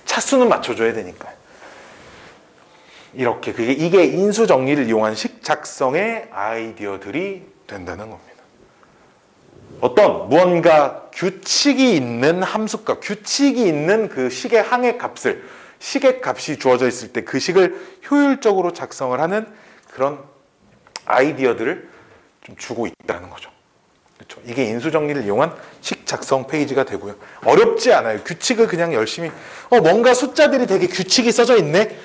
Speaker 1: 차수는 맞춰줘야 되니까. 이렇게 이게 인수 정리를 이용한 식 작성의 아이디어들이 된다는 겁니다. 어떤 무언가 규칙이 있는 함수값, 규칙이 있는 그 식의 항의 값을 식의 값이 주어져 있을 때 그 식을 효율적으로 작성을 하는 그런 아이디어들을 좀 주고 있다는 거죠. 그렇죠? 이게 인수 정리를 이용한 식 작성 페이지가 되고요. 어렵지 않아요. 규칙을 그냥 열심히 뭔가 숫자들이 되게 규칙이 써져 있네.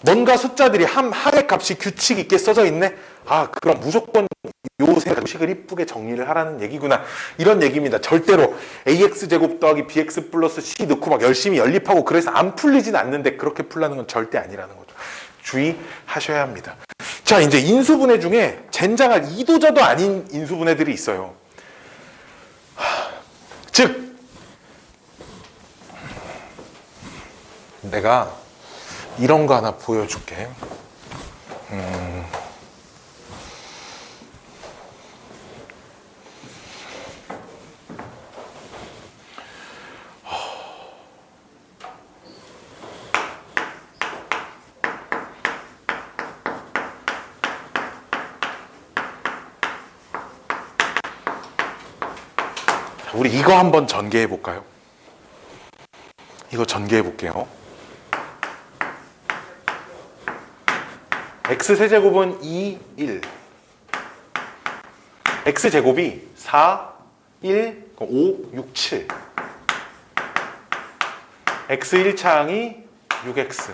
Speaker 1: 뭔가 숫자들이 항의 값이 규칙 있게 써져 있네. 아, 그럼 무조건 요새 식을 이쁘게 정리를 하라는 얘기구나. 이런 얘기입니다. 절대로 ax제곱 더하기 bx 플러스 c 넣고 막 열심히 연립하고 그래서 안 풀리진 않는데 그렇게 풀라는 건 절대 아니라는 거죠. 주의하셔야 합니다. 자, 이제 인수분해 중에 젠장할 이도저도 아닌 인수분해들이 있어요. 즉 내가 이런 거 하나 보여줄게. 우리 이거 한번 전개해 볼까요? 이거 전개해 볼게요. x세제곱은 2, 1 x제곱이 4, 1, 5, 6, 7 x1차항이 6x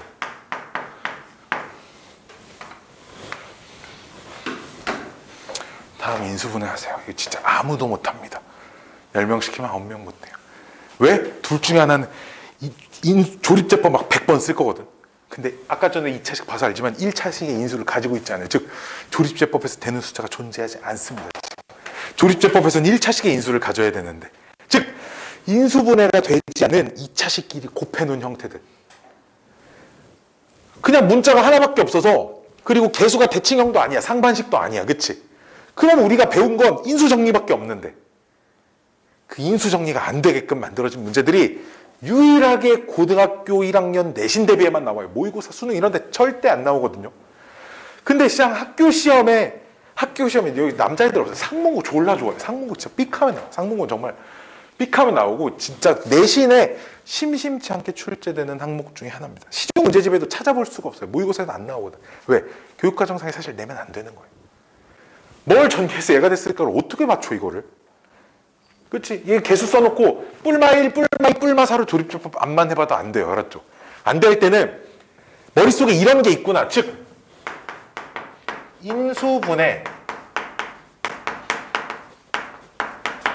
Speaker 1: 다음 인수분해 하세요. 이거 진짜 아무도 못합니다. 10명 시키면 9명 못해요. 왜? 둘 중에 하나는 조립제법 막 100번 쓸 거거든. 근데 아까 전에 2차식 봐서 알지만 1차식의 인수를 가지고 있지 않아요. 즉 조립제법에서 되는 숫자가 존재하지 않습니다. 조립제법에서는 1차식의 인수를 가져야 되는데 즉 인수분해가 되지 않는 2차식끼리 곱해놓은 형태들. 그냥 문자가 하나밖에 없어서 그리고 개수가 대칭형도 아니야. 상반식도 아니야. 그치? 그럼 우리가 배운 건 인수정리밖에 없는데 그 인수정리가 안 되게끔 만들어진 문제들이 유일하게 고등학교 1학년 내신 대비에만 나와요. 모의고사, 수능 이런 데 절대 안 나오거든요. 근데 시장 학교 시험에 여기 남자애들 없어요. 상문고 졸라 좋아요. 상문고 진짜 삑하면 나와요. 상문고 정말 삑하면 나오고 진짜 내신에 심심치 않게 출제되는 항목 중에 하나입니다. 시중 문제집에도 찾아볼 수가 없어요. 모의고사에도 안 나오거든. 왜? 교육과정상에 사실 내면 안 되는 거예요. 뭘 전개해서 얘가 됐을까를 어떻게 맞춰 이거를? 그치? 얘 개수 써놓고 뿔마 1, 뿔마 2, 뿔마 4로 조립제법 안만 해봐도 안 돼요. 알았죠? 안 될 때는 머릿속에 이런 게 있구나. 즉 인수분해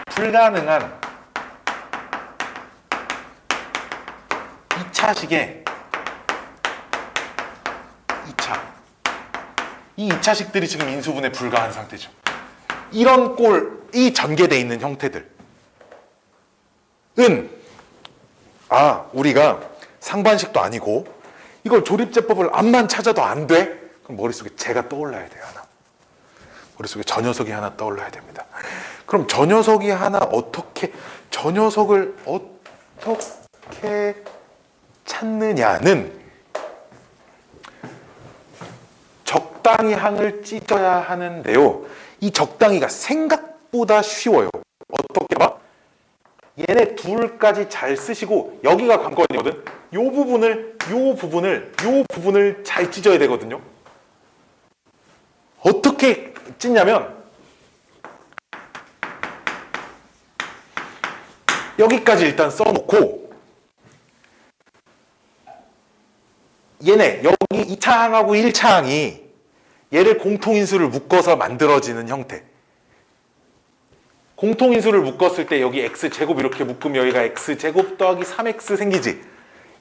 Speaker 1: 불가능한 2차식의 2차. 이 2차식들이 지금 인수분해 불가한 상태죠. 이런 꼴이 전개되어 있는 형태들은 우리가 상반식도 아니고 이걸 조립제법을 앞만 찾아도 안 돼? 그럼 머릿속에 쟤가 떠올라야 돼요. 하나. 머릿속에 저 녀석이 하나 떠올라야 됩니다. 그럼 저 녀석이 하나 저 녀석을 어떻게 찾느냐는 적당히 항을 찢어야 하는데요. 이 적당히가 생각보다 쉬워요. 어떻게 봐? 얘네 둘까지 잘 쓰시고 여기가 관건이거든. 요 부분을 잘 찢어야 되거든요. 어떻게 찢냐면 여기까지 일단 써놓고 얘네 여기 2차 항하고 1차 항이 얘를 공통인수를 묶어서 만들어지는 형태. 공통인수를 묶었을 때 여기 x제곱 이렇게 묶으면 여기가 x제곱 더하기 3x 생기지.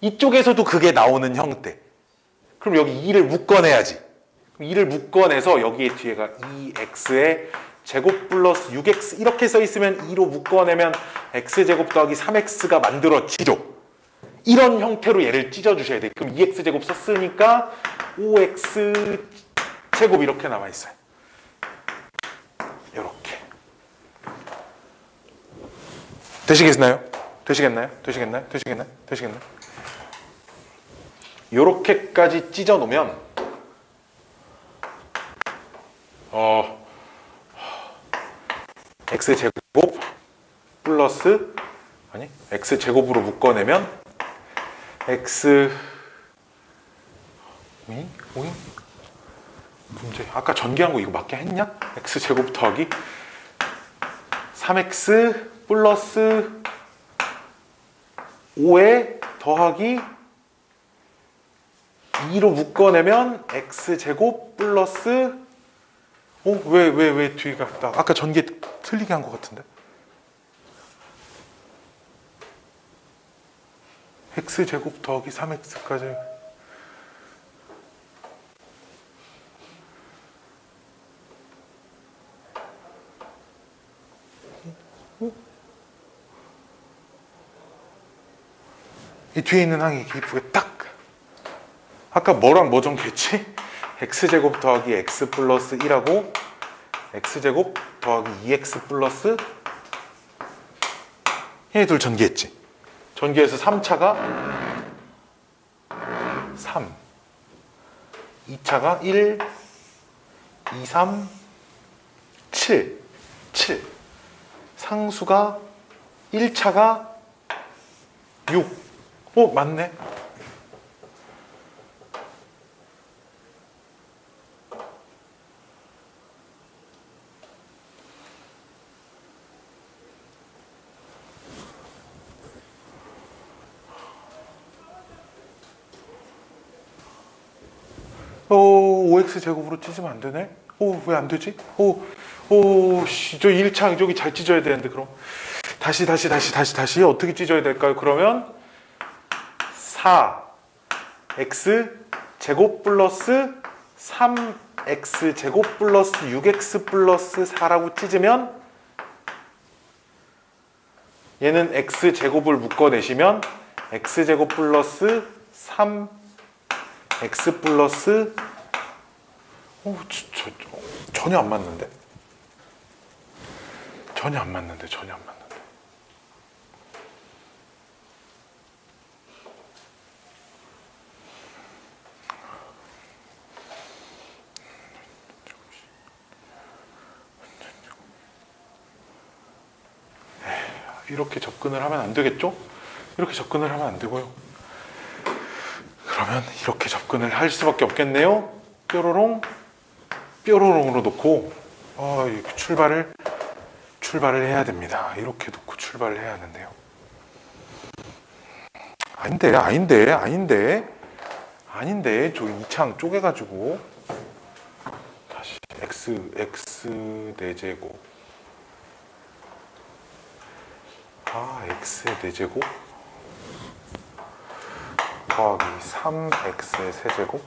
Speaker 1: 이쪽에서도 그게 나오는 형태. 그럼 여기 2를 묶어내야지. 2를 묶어내서 여기에 뒤에가 2x에 제곱 플러스 6x 이렇게 써 있으면 2로 묶어내면 x제곱 더하기 3x가 만들어지죠. 이런 형태로 얘를 찢어주셔야 돼요. 그럼 2x제곱 썼으니까 5x제곱 이렇게 남아있어요. 이렇게. 되시겠나요? 이렇게까지 찢어 놓으면 x제곱 플러스 x제곱으로 묶어내면 x 오잉? 문제. 아까 전개한 거 이거 맞게 했냐? x제곱 더하기 3x 플러스 5에 더하기 2로 묶어내면 x제곱 플러스 왜 뒤가 아까 전개 틀리게 한 것 같은데? x제곱 더하기 3x까지 이 뒤에 있는 항이 이렇게 이쁘게 딱 아까 뭐랑 뭐 정했지? x제곱 더하기 x 플러스 1하고 x제곱 더하기 2x 플러스 얘네 둘 전개했지. 전개해서 3차가 3 2차가 1 2, 3 7 상수가 1차가 6 맞네. OX제곱으로 찢으면 안 되네? 왜 안 되지? 저 1차 저기 잘 찢어야 되는데, 그럼. 다시. 어떻게 찢어야 될까요? 그러면 4x제곱 플러스 3x제곱 플러스 6x 플러스 4라고 찢으면 얘는 x제곱을 묶어내시면 x제곱 플러스 3x 플러스 전혀 안 맞는데? 전혀 안 맞는데. 이렇게 접근을 하면 안 되겠죠? 이렇게 접근을 하면 안 되고요. 그러면 이렇게 접근을 할 수밖에 없겠네요. 뾰로롱으로 놓고 이렇게 출발을 해야 됩니다. 이렇게 놓고 출발을 해야 하는데요. 아닌데 저 이창 쪼개가지고 다시 x 4제곱 x의 4제곱 더하기 3x의 세제곱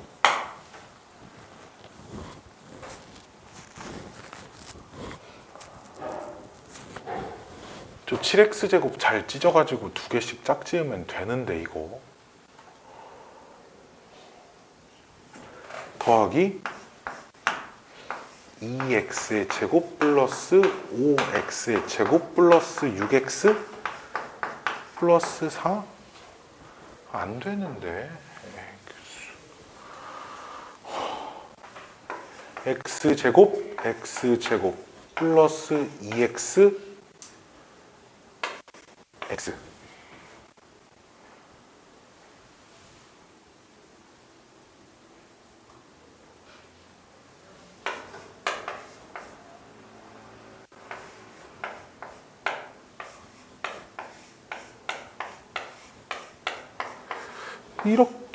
Speaker 1: 저 7x제곱 잘 찢어가지고 2개씩 짝지으면 되는데 이거 더하기 2x의 제곱 플러스 5x의 제곱 플러스 6x 플러스 4? 안 되는데 x제곱 플러스 2x x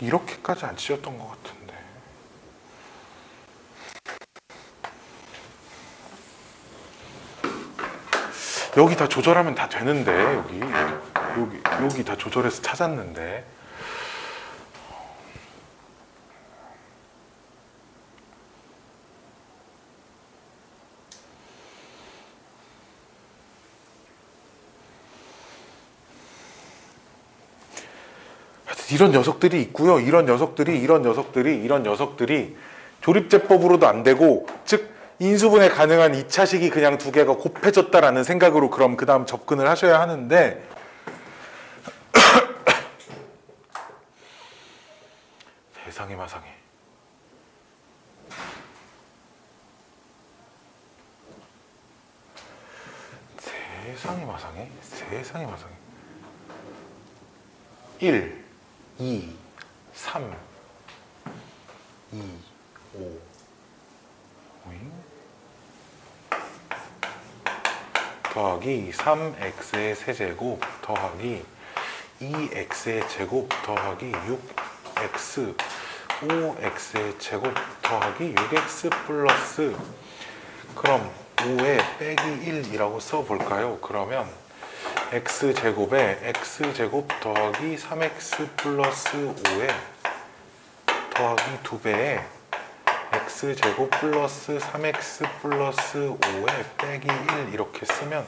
Speaker 1: 이렇게까지 안 찢었던 것 같은데 여기 다 조절하면 다 되는데 여기 다 조절해서 찾았는데 이런 녀석들이 있고요. 이런 녀석들이 조립제법으로도 안 되고, 즉 인수분해 가능한 2차식이 그냥 2개가 곱해졌다라는 생각으로 그럼 그 다음 접근을 하셔야 하는데 세상에 마상에 세상에 마상에 1 2, 3, 2, 5, 더하기 3x의 세제곱 더하기 2x의 제곱 더하기 6x 5x의 제곱 더하기 6x 플러스 그럼 5에 빼기 1이라고 써볼까요? 그러면 x제곱에 x제곱 더하기 3x 플러스 5에 더하기 2배에 x제곱 플러스 3x 플러스 5에 빼기 1 이렇게 쓰면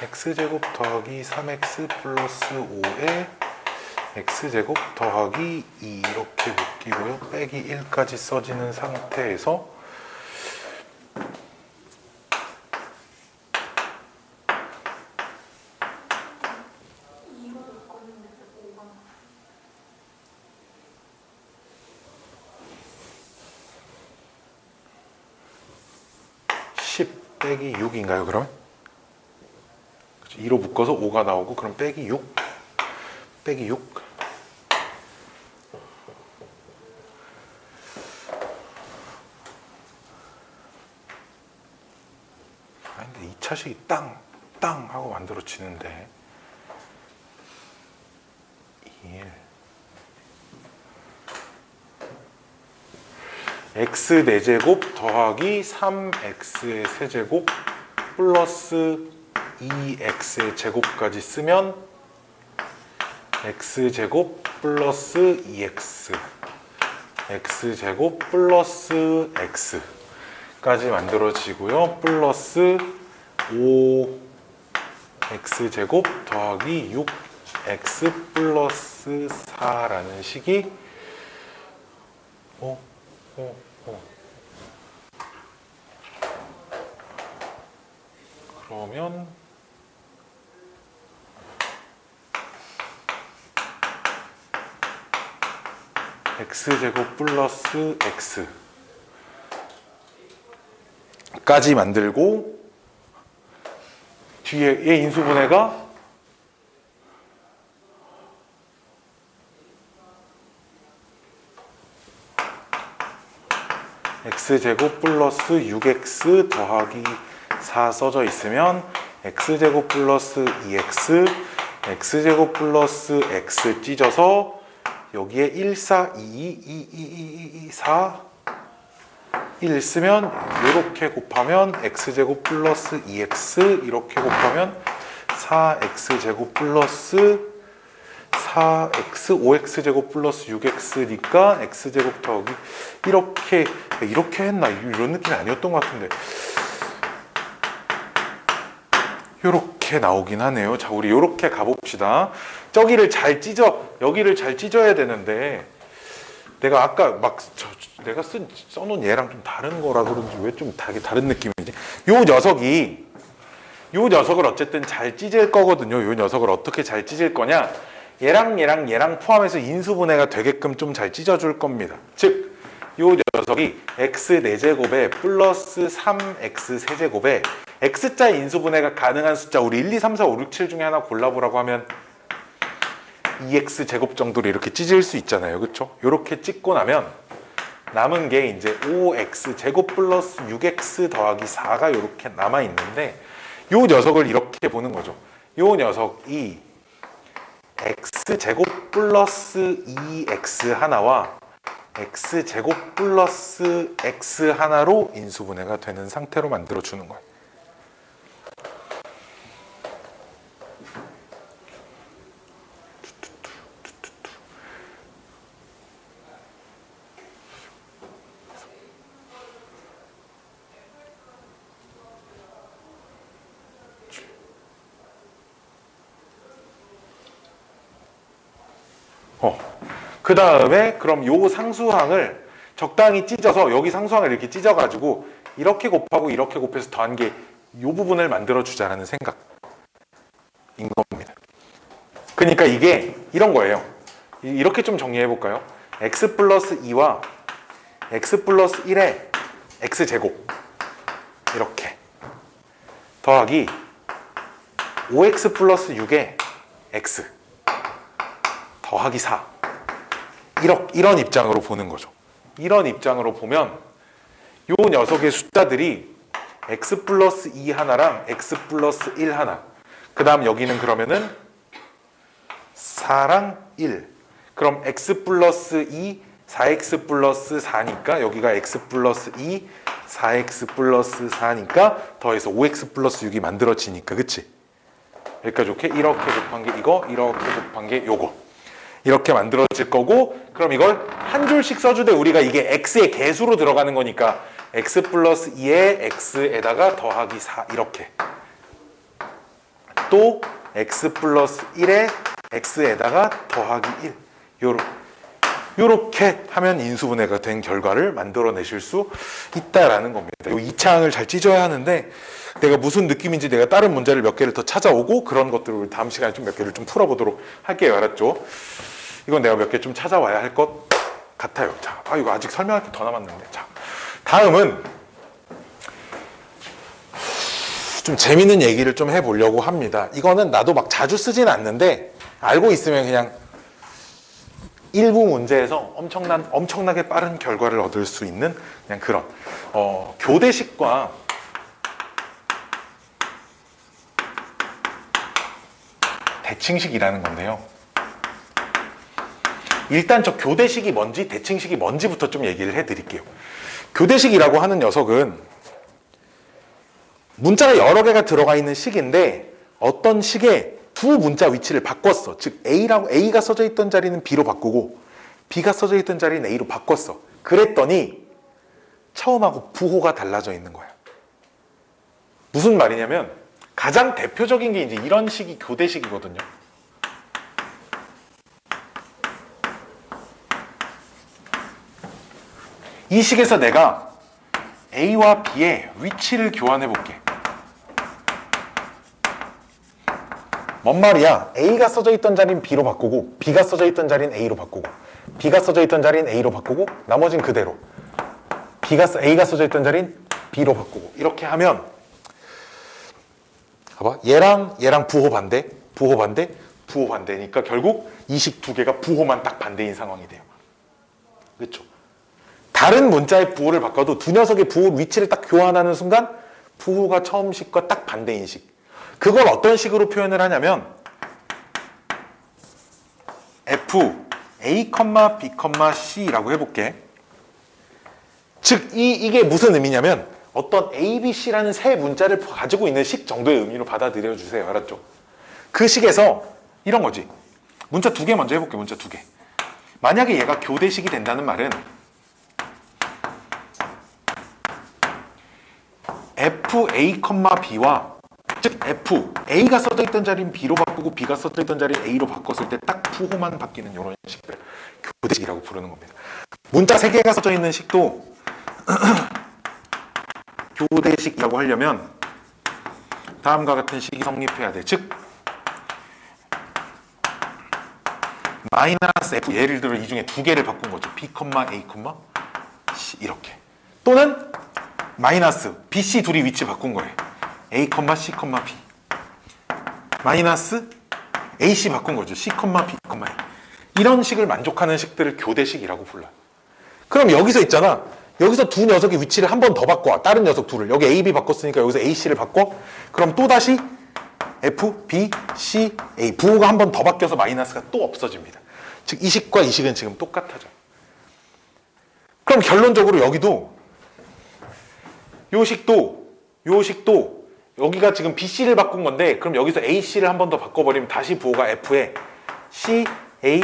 Speaker 1: x제곱 더하기 3x 플러스 5에 x제곱 더하기 2 이렇게 묶이고요. 빼기 1까지 써지는 상태에서 빼기 6인가요 그럼? 2로 묶어서 5가 나오고 그럼 빼기 6 빼기 6 근데 2차식이 땅 하고 만들어지는데 1 x 4제곱 더하기 3x의 세제곱 플러스 2x의 제곱까지 쓰면 x제곱 플러스 2x x제곱 플러스 x까지 만들어지고요. 플러스 5x제곱 더하기 6x 플러스 4라는 식이 그러면 x제곱 플러스 x까지 만들고 뒤에 얘 인수분해가 x제곱 플러스 6x 더하기 4 써져 있으면 x제곱 플러스 2x x제곱 플러스 x 찢어서 여기에 1, 4, 2, 2, 2, 2, 4, 1 쓰면 이렇게 곱하면 x제곱 플러스 2x 이렇게 곱하면 4x제곱 플러스 4x 5x제곱 플러스 6x니까 x제곱 더하기 이렇게 했나? 이런 느낌이 아니었던 것 같은데 이렇게 나오긴 하네요. 자, 우리 이렇게 가봅시다. 여기를 잘 찢어야 되는데 내가 아까 내가 써놓은 얘랑 좀 다른 거라 그런지 왜 좀 다른 느낌이지? 요 녀석을 어쨌든 잘 찢을 거거든요. 요 녀석을 어떻게 잘 찢을 거냐? 얘랑 포함해서 인수분해가 되게끔 좀 잘 찢어줄 겁니다. 즉, 요 녀석이 x 4제곱에 플러스 3x 세제곱에 x자 인수분해가 가능한 숫자 우리 1, 2, 3, 4, 5, 6, 7 중에 하나 골라보라고 하면 2x 제곱 정도로 이렇게 찢을 수 있잖아요. 그렇죠? 이렇게 찢고 나면 남은 게 이제 5x 제곱 플러스 6x 더하기 4가 이렇게 남아 있는데 요 녀석을 이렇게 보는 거죠. 요 녀석이 x 제곱 플러스 2x 하나와 x 제곱 플러스 x 하나로 인수분해가 되는 상태로 만들어 주는 거예요. 그 다음에 그럼 요 상수항을 적당히 찢어서 여기 상수항을 이렇게 찢어가지고 이렇게 곱하고 이렇게 곱해서 더한 게 요 부분을 만들어 주자라는 생각인 겁니다. 그러니까 이게 이런 거예요. 이렇게 좀 정리해 볼까요? x 플러스 2와 x 플러스 1의 x제곱 이렇게 더하기 5x 플러스 6의 x 더하기 4 이런 입장으로 보는 거죠. 이런 입장으로 보면 요 녀석의 숫자들이 x 플러스 2 하나랑 x 플러스 1 하나 그 다음 여기는 그러면은 4랑 1 그럼 x 플러스 2 4x 플러스 4니까 여기가 x 플러스 2 4x 플러스 4니까 더해서 5x 플러스 6이 만들어지니까 그치? 여기까지 좋게 이렇게 곱한 게 이거 이렇게 곱한 게 요거 이렇게 만들어질 거고 그럼 이걸 한 줄씩 써주되 우리가 이게 x의 개수로 들어가는 거니까 x 플러스 2에 x에다가 더하기 4 이렇게 또 x 플러스 1에 x에다가 더하기 1 요렇게 하면 인수분해가 된 결과를 만들어내실 수 있다라는 겁니다. 이 2차항을 잘 찢어야 하는데 내가 무슨 느낌인지 내가 다른 문제를 몇 개를 더 찾아오고 그런 것들을 다음 시간에 좀 몇 개를 좀 풀어보도록 할게요. 알았죠? 이건 내가 몇 개 좀 찾아와야 할 것 같아요. 자, 이거 아직 설명할 게 더 남았는데. 자, 다음은 좀 재밌는 얘기를 좀 해보려고 합니다. 이거는 나도 막 자주 쓰진 않는데 알고 있으면 그냥 일부 문제에서 엄청나게 빠른 결과를 얻을 수 있는 그냥 그런 교대식과 대칭식이라는 건데요. 일단 저 교대식이 뭔지 대칭식이 뭔지부터 좀 얘기를 해드릴게요. 교대식이라고 하는 녀석은 문자가 여러 개가 들어가 있는 식인데 어떤 식의 두 문자 위치를 바꿨어. 즉 A가 써져 있던 자리는 B로 바꾸고 B가 써져 있던 자리는 A로 바꿨어. 그랬더니 처음하고 부호가 달라져 있는 거야. 무슨 말이냐면 가장 대표적인 게 이제 이런 식이 교대식이거든요. 이 식에서 내가 A와 B의 위치를 교환해 볼게. 뭔 말이야? A가 써져 있던 자리는 B로 바꾸고 B가 써져 있던 자리는 A로 바꾸고 B가 써져 있던 자리는 A로 바꾸고 나머지는 그대로 A가 써져 있던 자리는 B로 바꾸고 이렇게 하면 봐봐. 얘랑 부호 반대, 부호 반대, 부호 반대니까 결국 이 식 두 개가 부호만 딱 반대인 상황이 돼요. 그렇죠? 다른 문자의 부호를 바꿔도 두 녀석의 부호 위치를 딱 교환하는 순간 부호가 처음 식과 딱 반대인 식. 그걸 어떤 식으로 표현을 하냐면 F A, B, C라고 해볼게. 즉 이게 무슨 의미냐면 어떤 A, B, C라는 세 문자를 가지고 있는 식 정도의 의미로 받아들여 주세요. 알았죠? 그 식에서 이런 거지. 문자 두 개 먼저 해볼게. 문자 두 개. 만약에 얘가 교대식이 된다는 말은 F, A, B와 즉 F, A가 써져 있던 자리는 B로 바꾸고 B가 써져 있던 자리는 A로 바꿨을 때 딱 부호만 바뀌는 이런 식들 교대식이라고 부르는 겁니다. 문자 세 개가 써져 있는 식도 교대식이라고 하려면 다음과 같은 식이 성립해야 돼. 즉 마이너스 F, 예를 들어 이 중에 두 개를 바꾼 거죠. B, A, C 이렇게. 또는 마이너스 B, C 둘이 위치 바꾼 거예요. A, C, B. 마이너스 AC 바꾼 거죠. C, B, A. 이런 식을 만족하는 식들을 교대식이라고 불러요. 그럼 여기서 있잖아. 여기서 두 녀석의 위치를 한 번 더 바꿔. 다른 녀석 둘을. 여기 A, B 바꿨으니까 여기서 A, C를 바꿔. 그럼 또다시 F, B, C, A. 부호가 한 번 더 바뀌어서 마이너스가 또 없어집니다. 즉 이 식과 이 식은 지금 똑같아져. 그럼 결론적으로 여기도 요 식도 여기가 지금 B, C를 바꾼 건데 그럼 여기서 A, C를 한 번 더 바꿔버리면 다시 부호가 F에 C, A,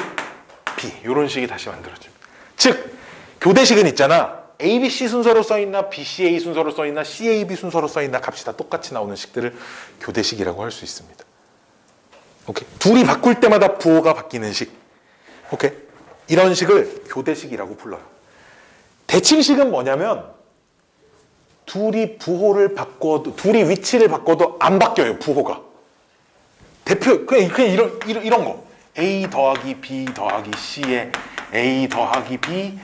Speaker 1: B 이런 식이 다시 만들어집니다. 즉 교대식은 있잖아. A, B, C 순서로 써있나 B, C, A 순서로 써있나 C, A, B 순서로 써있나 값이 다 똑같이 나오는 식들을 교대식이라고 할 수 있습니다. 오케이? 둘이 바꿀 때마다 부호가 바뀌는 식. 오케이? 이런 식을 교대식이라고 불러요. 대칭식은 뭐냐면 둘이 부호를 바꿔도 둘이 위치를 바꿔도 안 바뀌어요. 부호가. 대표 그냥 이런 거. A 더하기 B 더하기 C에 A 더하기 B,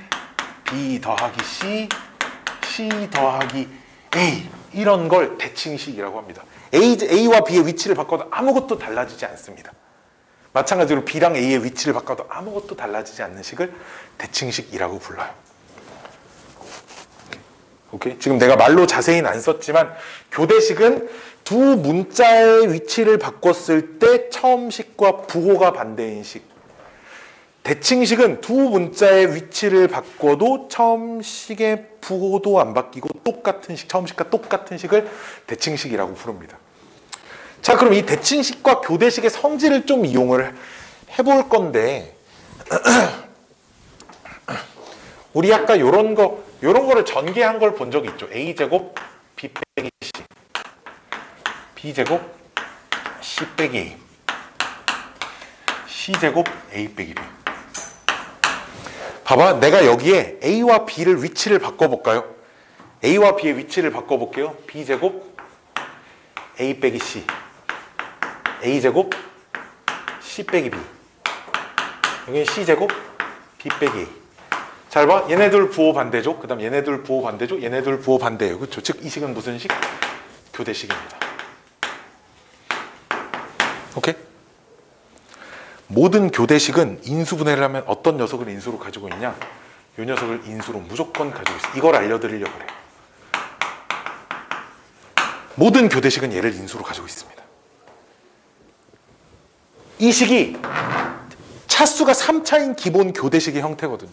Speaker 1: B 더하기 C, C 더하기 A 이런 걸 대칭식이라고 합니다. A와 B의 위치를 바꿔도 아무것도 달라지지 않습니다. 마찬가지로 B랑 A의 위치를 바꿔도 아무것도 달라지지 않는 식을 대칭식이라고 불러요. 오케이? 지금 내가 말로 자세히는 안 썼지만 교대식은 두 문자의 위치를 바꿨을 때 처음 식과 부호가 반대인 식. 대칭식은 두 문자의 위치를 바꿔도 처음 식의 부호도 안 바뀌고 똑같은 식, 처음 식과 똑같은 식을 대칭식이라고 부릅니다. 자, 그럼 이 대칭식과 교대식의 성질을 좀 이용을 해볼 건데 우리 아까 이런 거를 전개한 걸 본 적이 있죠. A제곱 B 빼기 C, B제곱 C 빼기 A, C제곱 A 빼기 B. 봐봐, 내가 여기에 A와 B를 위치를 바꿔볼까요? A와 B의 위치를 바꿔볼게요. B제곱 A 빼기 C, A제곱 C 빼기 B, 여기는 C제곱 B 빼기 A. 잘 봐, 얘네들 부호 반대죠. 그 다음 얘네들 부호 반대죠. 얘네들 부호 반대예요. 그렇죠? 즉 이 식은 무슨 식? 교대식입니다. 오케이? 모든 교대식은 인수분해를 하면 어떤 녀석을 인수로 가지고 있냐? 이 녀석을 인수로 무조건 가지고 있어. 이걸 알려드리려고 그래요. 모든 교대식은 얘를 인수로 가지고 있습니다. 이 식이 차수가 3차인 기본 교대식의 형태거든요.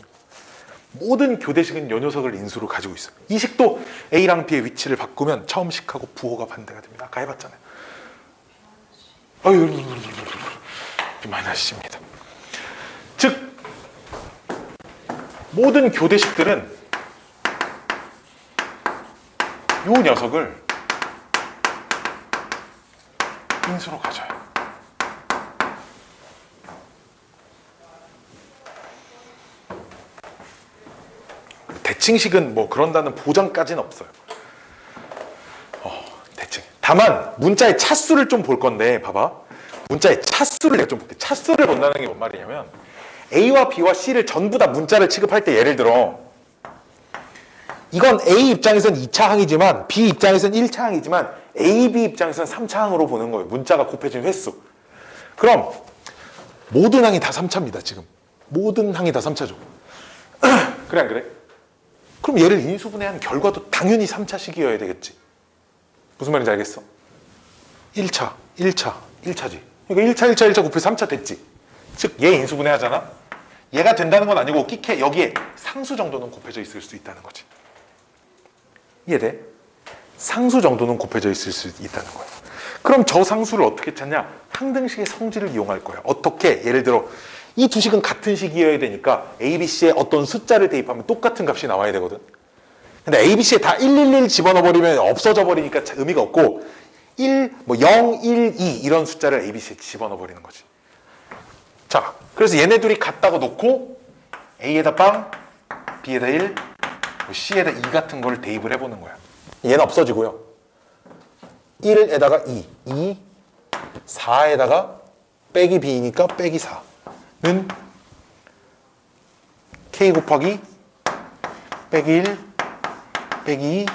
Speaker 1: 모든 교대식은 이 녀석을 인수로 가지고 있어요. 이 식도 A랑 B의 위치를 바꾸면 처음 식하고 부호가 반대가 됩니다. 아까 해봤잖아요. 마이너스입니다. 즉 모든 교대식들은 이 녀석을 인수로 가져요. 대칭식은 뭐 그런다는 보장까지는 없어요. 대칭. 다만 문자의 차수를 좀 볼 건데 봐봐. 문자의 차수를 내가 좀 볼게. 차수를 본다는 게 뭔 말이냐면 A와 B와 C를 전부 다 문자를 취급할 때 예를 들어 이건 A 입장에선 2차 항이지만 B 입장에선 1차 항이지만 A, B 입장에선 3차 항으로 보는 거예요. 문자가 곱해진 횟수. 그럼 모든 항이 다 3차입니다. 지금 모든 항이 다 3차죠. 그래 안 그래? 그럼 얘를 인수분해한 결과도 당연히 3차식이어야 되겠지. 무슨 말인지 알겠어? 1차, 1차, 1차지. 그러니까 1차 곱해 3차 됐지. 즉 얘 인수분해하잖아. 얘가 된다는 건 아니고 끼케 여기에 상수 정도는 곱해져 있을 수 있다는 거지. 이해돼? 상수 정도는 곱해져 있을 수 있다는 거야. 그럼 저 상수를 어떻게 찾냐? 항등식의 성질을 이용할 거야. 어떻게? 예를 들어 이 두 식은 같은 식이어야 되니까 A, B, C에 어떤 숫자를 대입하면 똑같은 값이 나와야 되거든. 근데 A, B, C에 다 111 집어넣어 버리면 없어져 버리니까 의미가 없고 1, 뭐 0, 1, 2 이런 숫자를 A, B, C에 집어넣어 버리는 거지. 자, 그래서 얘네 둘이 같다고 놓고 A에다 빵, B에다 1, C에다 2 같은 걸 대입을 해보는 거야. 얘는 없어지고요. 1에다가 2, 4에다가 빼기 B니까 빼기 4는 K 곱하기 빼기 1, 빼기 2,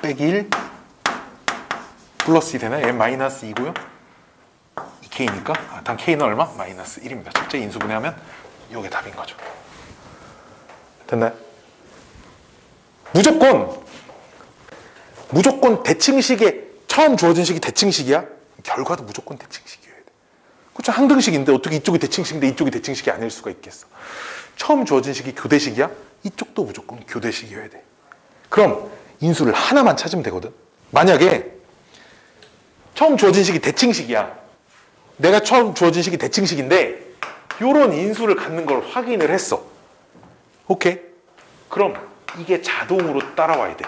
Speaker 1: 빼기 1 플러스 2 되나? 얘 마이너스 2고요. K니까 단 K는 얼마? 마이너스 1입니다. 첫째 인수분해하면 이게 답인 거죠. 됐나요? 무조건 대칭식에 처음 주어진 식이 대칭식이야? 결과도 무조건 대칭식이어야 돼. 그렇죠? 항등식인데 어떻게 이쪽이 대칭식인데 이쪽이 대칭식이 아닐 수가 있겠어. 처음 주어진 식이 교대식이야? 이쪽도 무조건 교대식이어야 돼. 그럼 인수를 하나만 찾으면 되거든. 만약에 처음 주어진 식이 대칭식이야. 내가 처음 주어진 식이 대칭식인데 이런 인수를 갖는 걸 확인을 했어. 오케이? 그럼 이게 자동으로 따라와야 돼.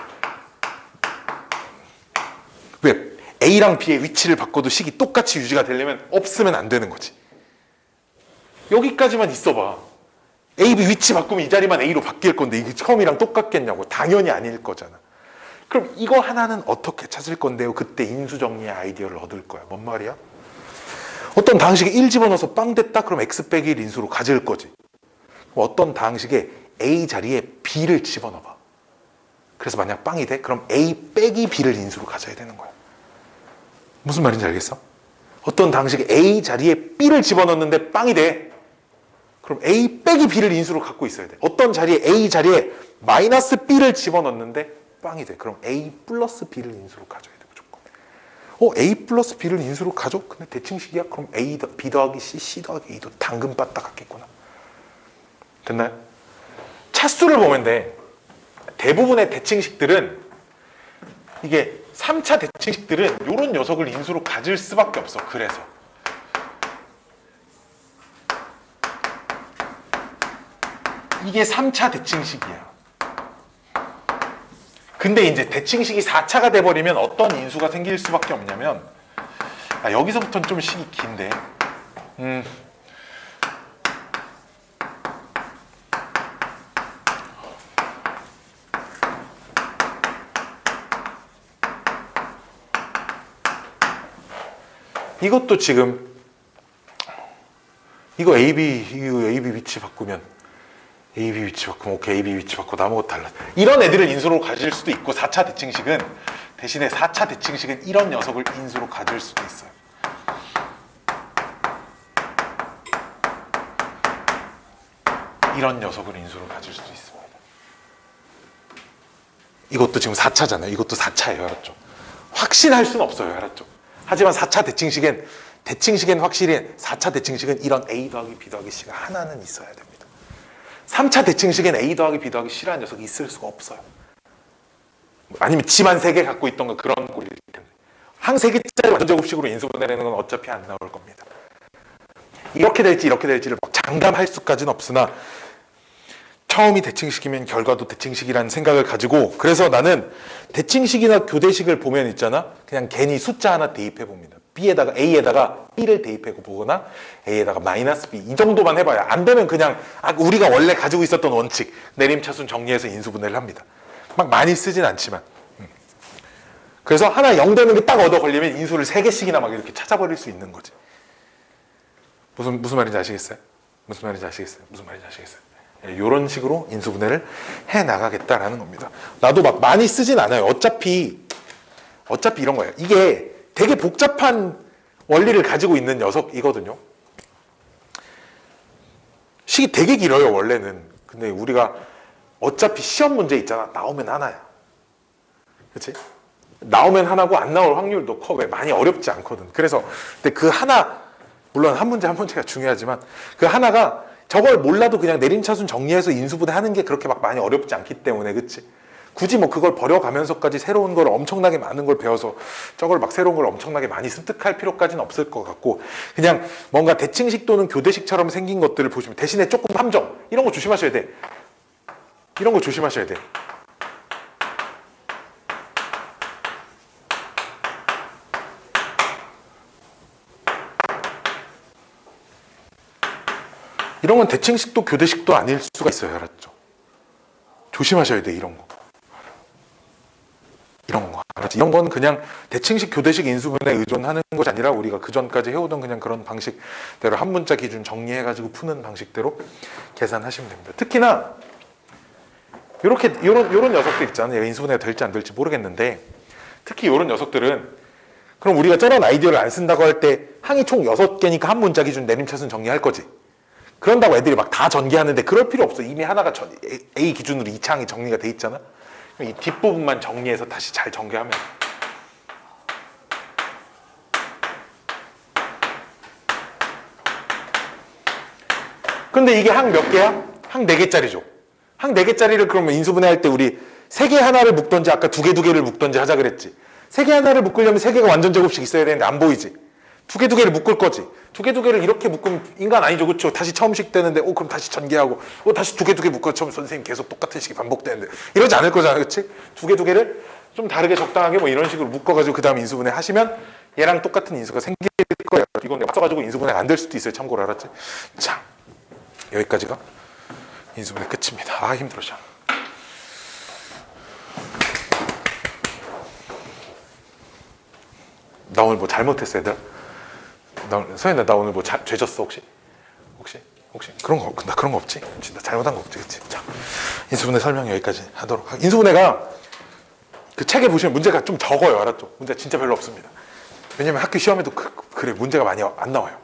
Speaker 1: 왜? A랑 B의 위치를 바꿔도 식이 똑같이 유지가 되려면 없으면 안 되는 거지. 여기까지만 있어봐. A, B 위치 바꾸면 이 자리만 A로 바뀔 건데 이게 처음이랑 똑같겠냐고. 당연히 아닐 거잖아. 그럼 이거 하나는 어떻게 찾을 건데요? 그때 인수정리의 아이디어를 얻을 거야. 뭔 말이야? 어떤 다항식에 1 집어넣어서 빵 됐다? 그럼 x 빼기 1 인수로 가질 거지. 어떤 다항식에 A 자리에 B를 집어넣어봐. 그래서 만약 빵이 돼? 그럼 A 빼기 B를 인수로 가져야 되는 거야. 무슨 말인지 알겠어? 어떤 다항식에 A 자리에 B를 집어넣는데 빵이 돼. 그럼 A 빼기 B를 인수로 갖고 있어야 돼. 어떤 자리에 A 자리에 마이너스 B를 집어넣는데 빵이 돼. 그럼 A 플러스 B를 인수로 가져야 돼. A 플러스 B를 인수로 가져? 근데 대칭식이야? 그럼 B 더하기 C, C 더하기 A도 당근 빠따 같겠구나. 됐나요? 차수를 보면 돼. 대부분의 대칭식들은 이게 3차 대칭식들은 이런 녀석을 인수로 가질 수밖에 없어. 그래서 이게 3차 대칭식이야. 근데 이제 대칭식이 4차가 돼버리면 어떤 인수가 생길 수밖에 없냐면 여기서부터는 좀 식이 긴데 이것도 지금 이거 AB 위치 바꾸면 AB 위치 바꾸면 오케이, AB 위치 바꾸고 아무것도 달라. 이런 애들을 인수로 가질 수도 있고 4차 대칭식은 대신에 4차 대칭식은 이런 녀석을 인수로 가질 수도 있어요. 이런 녀석을 인수로 가질 수도 있습니다. 이것도 지금 4차잖아요. 이것도 4차예요. 알았죠? 확신할 수는 없어요. 알았죠? 하지만 4차 대칭식엔 확실히 4차 대칭식은 이런 A 더하기 B 더하기 C가 하나는 있어야 됩니다. 3차 대칭식엔 A 더하기 B 더하기 C라는 녀석이 있을 수가 없어요. 아니면 지만 3개 갖고 있던 거 그런 꼴일 텐데. 항 3개짜리 완전제곱식으로 인수분해되는 건 어차피 안 나올 겁니다. 이렇게 될지 이렇게 될지를 장담할 수까지는 없으나 처음이 대칭식이면 결과도 대칭식이라는 생각을 가지고 그래서 나는 대칭식이나 교대식을 보면 있잖아. 그냥 괜히 숫자 하나 대입해 봅니다. A에다가 B를 대입해 보거나 A에다가 마이너스 B 이 정도만 해봐야 안 되면 그냥 우리가 원래 가지고 있었던 원칙 내림차순 정리해서 인수분해를 합니다. 막 많이 쓰진 않지만 그래서 하나 0 되는 게 딱 얻어 걸리면 인수를 3개씩이나 막 이렇게 찾아버릴 수 있는 거지. 무슨 말인지 아시겠어요? 무슨 말인지 아시겠어요? 이런 식으로 인수분해를 해나가겠다라는 겁니다. 나도 막 많이 쓰진 않아요. 어차피 이런 거예요. 이게 되게 복잡한 원리를 가지고 있는 녀석이거든요. 식이 되게 길어요, 원래는. 근데 우리가 어차피 시험 문제 있잖아. 나오면 하나야. 그치? 나오면 하나고 안 나올 확률도 커. 왜? 많이 어렵지 않거든. 그래서 근데 그 하나 물론 한 문제 한 문제가 중요하지만 그 하나가 저걸 몰라도 그냥 내림차순 정리해서 인수분해 하는 게 그렇게 막 많이 어렵지 않기 때문에 그치? 굳이 뭐 그걸 버려가면서까지 새로운 걸 엄청나게 많은 걸 배워서 저걸 막 새로운 걸 엄청나게 많이 습득할 필요까지는 없을 것 같고 그냥 뭔가 대칭식 또는 교대식처럼 생긴 것들을 보시면 대신에 조금 함정 이런 거 조심하셔야 돼. 이런 거 조심하셔야 돼. 이런 건 대칭식도 교대식도 아닐 수가 있어요. 알았죠? 조심하셔야 돼. 이런 거. 이런 거. 알았지? 이런 건 그냥 대칭식 교대식 인수분해에 의존하는 것이 아니라 우리가 그전까지 해오던 그냥 그런 방식대로 한 문자 기준 정리해가지고 푸는 방식대로 계산하시면 됩니다. 특히나 요런 녀석들 있잖아요. 인수분해가 될지 안 될지 모르겠는데 특히 요런 녀석들은 그럼 우리가 저런 아이디어를 안 쓴다고 할 때 항이 총 6개니까 한 문자 기준 내림차순 정리할 거지. 그런다고 애들이 막 다 전개하는데 그럴 필요 없어. 이미 하나가 A 기준으로 2차 항이 정리가 돼 있잖아. 이 뒷부분만 정리해서 다시 잘 전개하면 근데 이게 항 몇 개야? 항 4개짜리죠. 항 4개짜리를 그러면 인수분해할 때 우리 3개 하나를 묶던지 아까 2개를 묶던지 하자 그랬지. 3개 하나를 묶으려면 3개가 완전 제곱씩 있어야 되는데 안 보이지. 2개를 묶을 거지. 2개를 이렇게 묶으면 인간 아니죠. 그렇죠? 다시 처음식 되는데 그럼 다시 전개하고 다시 2개 묶어 처음 선생님 계속 똑같은 식이 반복되는데 이러지 않을 거잖아. 그렇지? 2개를 좀 다르게 적당하게 뭐 이런 식으로 묶어가지고 그 다음 인수분해 하시면 얘랑 똑같은 인수가 생길 거예요. 이건 내가 맞춰가지고 인수분해가 안 될 수도 있어요. 참고로 알았지? 자, 여기까지가 인수분해 끝입니다. 아 힘들어. 나 오늘 뭐 잘못했어 얘들아? 서현아 나 오늘 뭐 죄졌어 혹시 그런 거 나 그런 거 없지? 나 잘못한 거 없지 그치? 자 인수분해 설명 여기까지 하도록 인수분해가 그 책에 보시면 문제가 좀 적어요. 알았죠? 문제 진짜 별로 없습니다. 왜냐면 학교 시험에도 그래 문제가 많이 안 나와요.